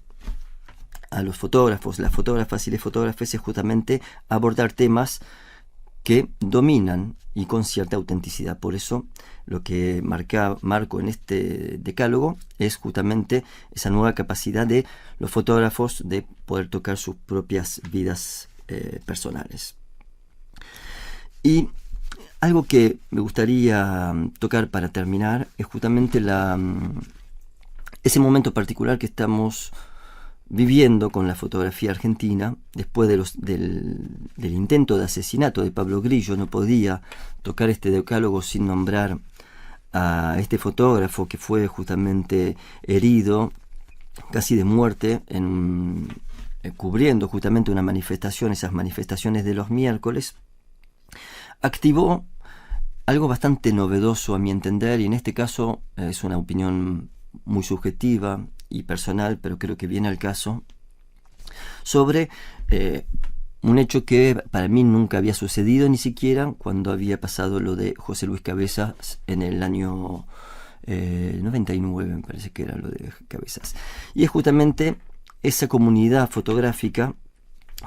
a los fotógrafos, las fotógrafas y los fotógrafos es justamente abordar temas que dominan y con cierta autenticidad. Por eso lo que marco en este decálogo es justamente esa nueva capacidad de los fotógrafos de poder tocar sus propias vidas personales. Y algo que me gustaría tocar para terminar es justamente ese momento particular que estamos viviendo con la fotografía argentina después del intento de asesinato de Pablo Grillo. No podía tocar este decálogo sin nombrar a este fotógrafo que fue justamente herido casi de muerte cubriendo justamente una manifestación, esas manifestaciones de los miércoles. Activó algo bastante novedoso a mi entender, y en este caso es una opinión muy subjetiva y personal, pero creo que viene al caso, sobre un hecho que para mí nunca había sucedido, ni siquiera cuando había pasado lo de José Luis Cabezas en el año 99, me parece que era lo de Cabezas. Y es justamente esa comunidad fotográfica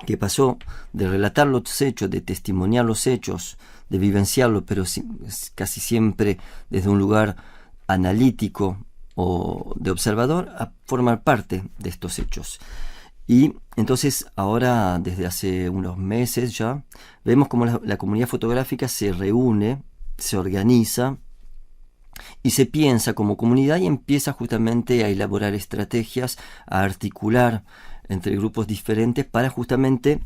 que pasó de relatar los hechos, de testimoniar los hechos, de vivenciarlo, pero casi siempre desde un lugar analítico o de observador, a formar parte de estos hechos. Y entonces ahora, desde hace unos meses ya, vemos cómo la comunidad fotográfica se reúne, se organiza y se piensa como comunidad y empieza justamente a elaborar estrategias, a articular entre grupos diferentes para justamente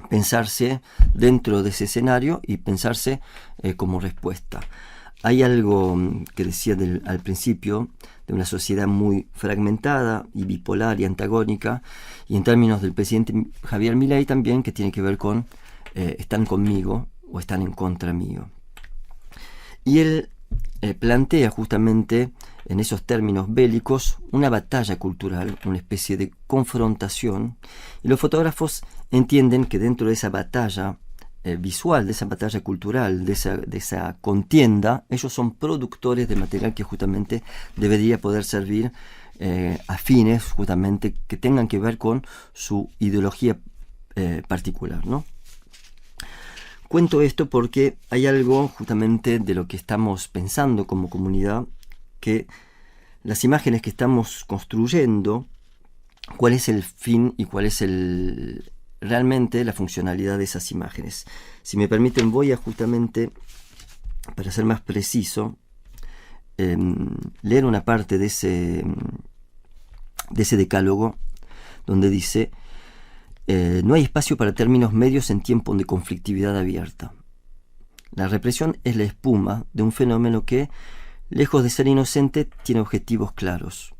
pensarse dentro de ese escenario y pensarse como respuesta. Hay algo que decía al principio de una sociedad muy fragmentada y bipolar y antagónica, y en términos del presidente Javier Milei también, que tiene que ver con están conmigo o están en contra mío. Y él plantea justamente en esos términos bélicos una batalla cultural, una especie de confrontación, y los fotógrafos entienden que dentro de esa batalla visual, de esa batalla cultural, de esa contienda, ellos son productores de material que justamente debería poder servir a fines justamente que tengan que ver con su ideología particular, ¿no? Cuento esto porque hay algo justamente de lo que estamos pensando como comunidad, que las imágenes que estamos construyendo, cuál es el fin y cuál es realmente la funcionalidad de esas imágenes. Si me permiten, voy a justamente, para ser más preciso, leer una parte de ese decálogo donde dice: no hay espacio para términos medios en tiempos de conflictividad abierta. La represión es la espuma de un fenómeno que, lejos de ser inocente, tiene objetivos claros.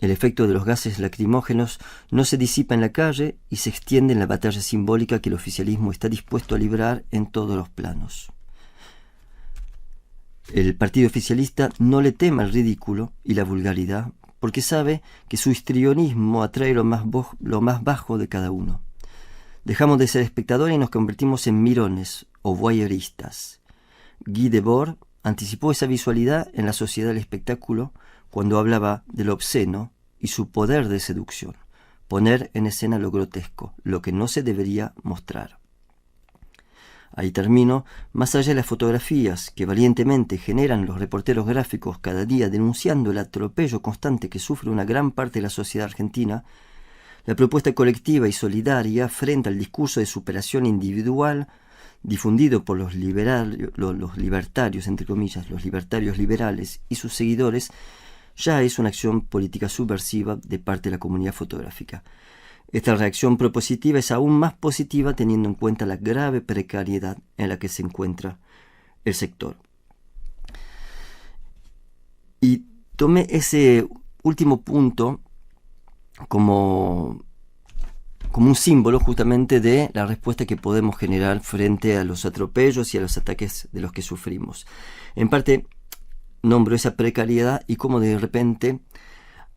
El efecto de los gases lacrimógenos no se disipa en la calle y se extiende en la batalla simbólica que el oficialismo está dispuesto a librar en todos los planos. El partido oficialista no le teme al ridículo y la vulgaridad, porque sabe que su histrionismo atrae lo más bajo de cada uno. Dejamos de ser espectadores y nos convertimos en mirones o voyeuristas. Guy Debord anticipó esa visualidad en la sociedad del espectáculo cuando hablaba de lo obsceno y su poder de seducción, poner en escena lo grotesco, lo que no se debería mostrar. Ahí termino. Más allá de las fotografías que valientemente generan los reporteros gráficos cada día denunciando el atropello constante que sufre una gran parte de la sociedad argentina, la propuesta colectiva y solidaria frente al discurso de superación individual difundido por los libertarios, entre comillas, los libertarios liberales y sus seguidores, ya es una acción política subversiva de parte de la comunidad fotográfica. Esta reacción propositiva es aún más positiva teniendo en cuenta la grave precariedad en la que se encuentra el sector. Y tomé ese último punto como un símbolo justamente de la respuesta que podemos generar frente a los atropellos y a los ataques de los que sufrimos. En parte, nombro esa precariedad y cómo de repente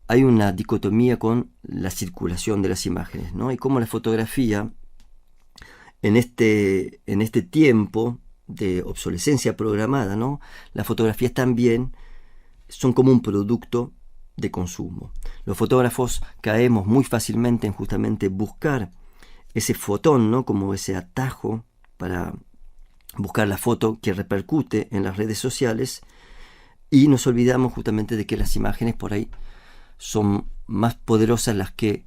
hay una dicotomía con la circulación de las imágenes, ¿no? Y cómo la fotografía, en este tiempo de obsolescencia programada, ¿no? Las fotografías también son como un producto de consumo. Los fotógrafos caemos muy fácilmente en justamente buscar ese fotón, ¿no? Como ese atajo para buscar la foto que repercute en las redes sociales, y nos olvidamos justamente de que las imágenes por ahí son más poderosas las que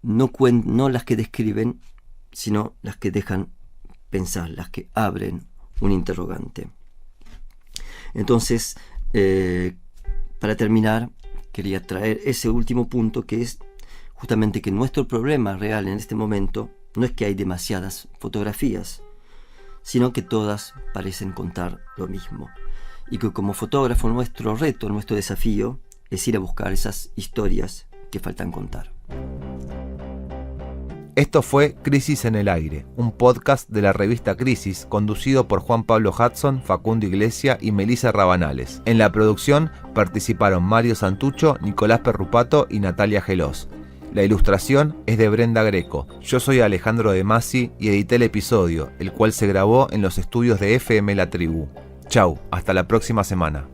no las que describen, sino las que dejan pensar, las que abren un interrogante. Entonces, para terminar, quería traer ese último punto, que es justamente que nuestro problema real en este momento no es que hay demasiadas fotografías, sino que todas parecen contar lo mismo. Y que como fotógrafo nuestro reto, nuestro desafío es ir a buscar esas historias que faltan contar. Esto fue Crisis en el Aire, un podcast de la revista Crisis, conducido por Juan Pablo Hudson, Facundo Iglesia y Melissa Rabanales. En la producción participaron Mario Santucho, Nicolás Perrupato y Natalia Gelós. La ilustración es de Brenda Greco. Yo soy Alejandro De Masi y edité el episodio, el cual se grabó en los estudios de FM La Tribu. Chau, hasta la próxima semana.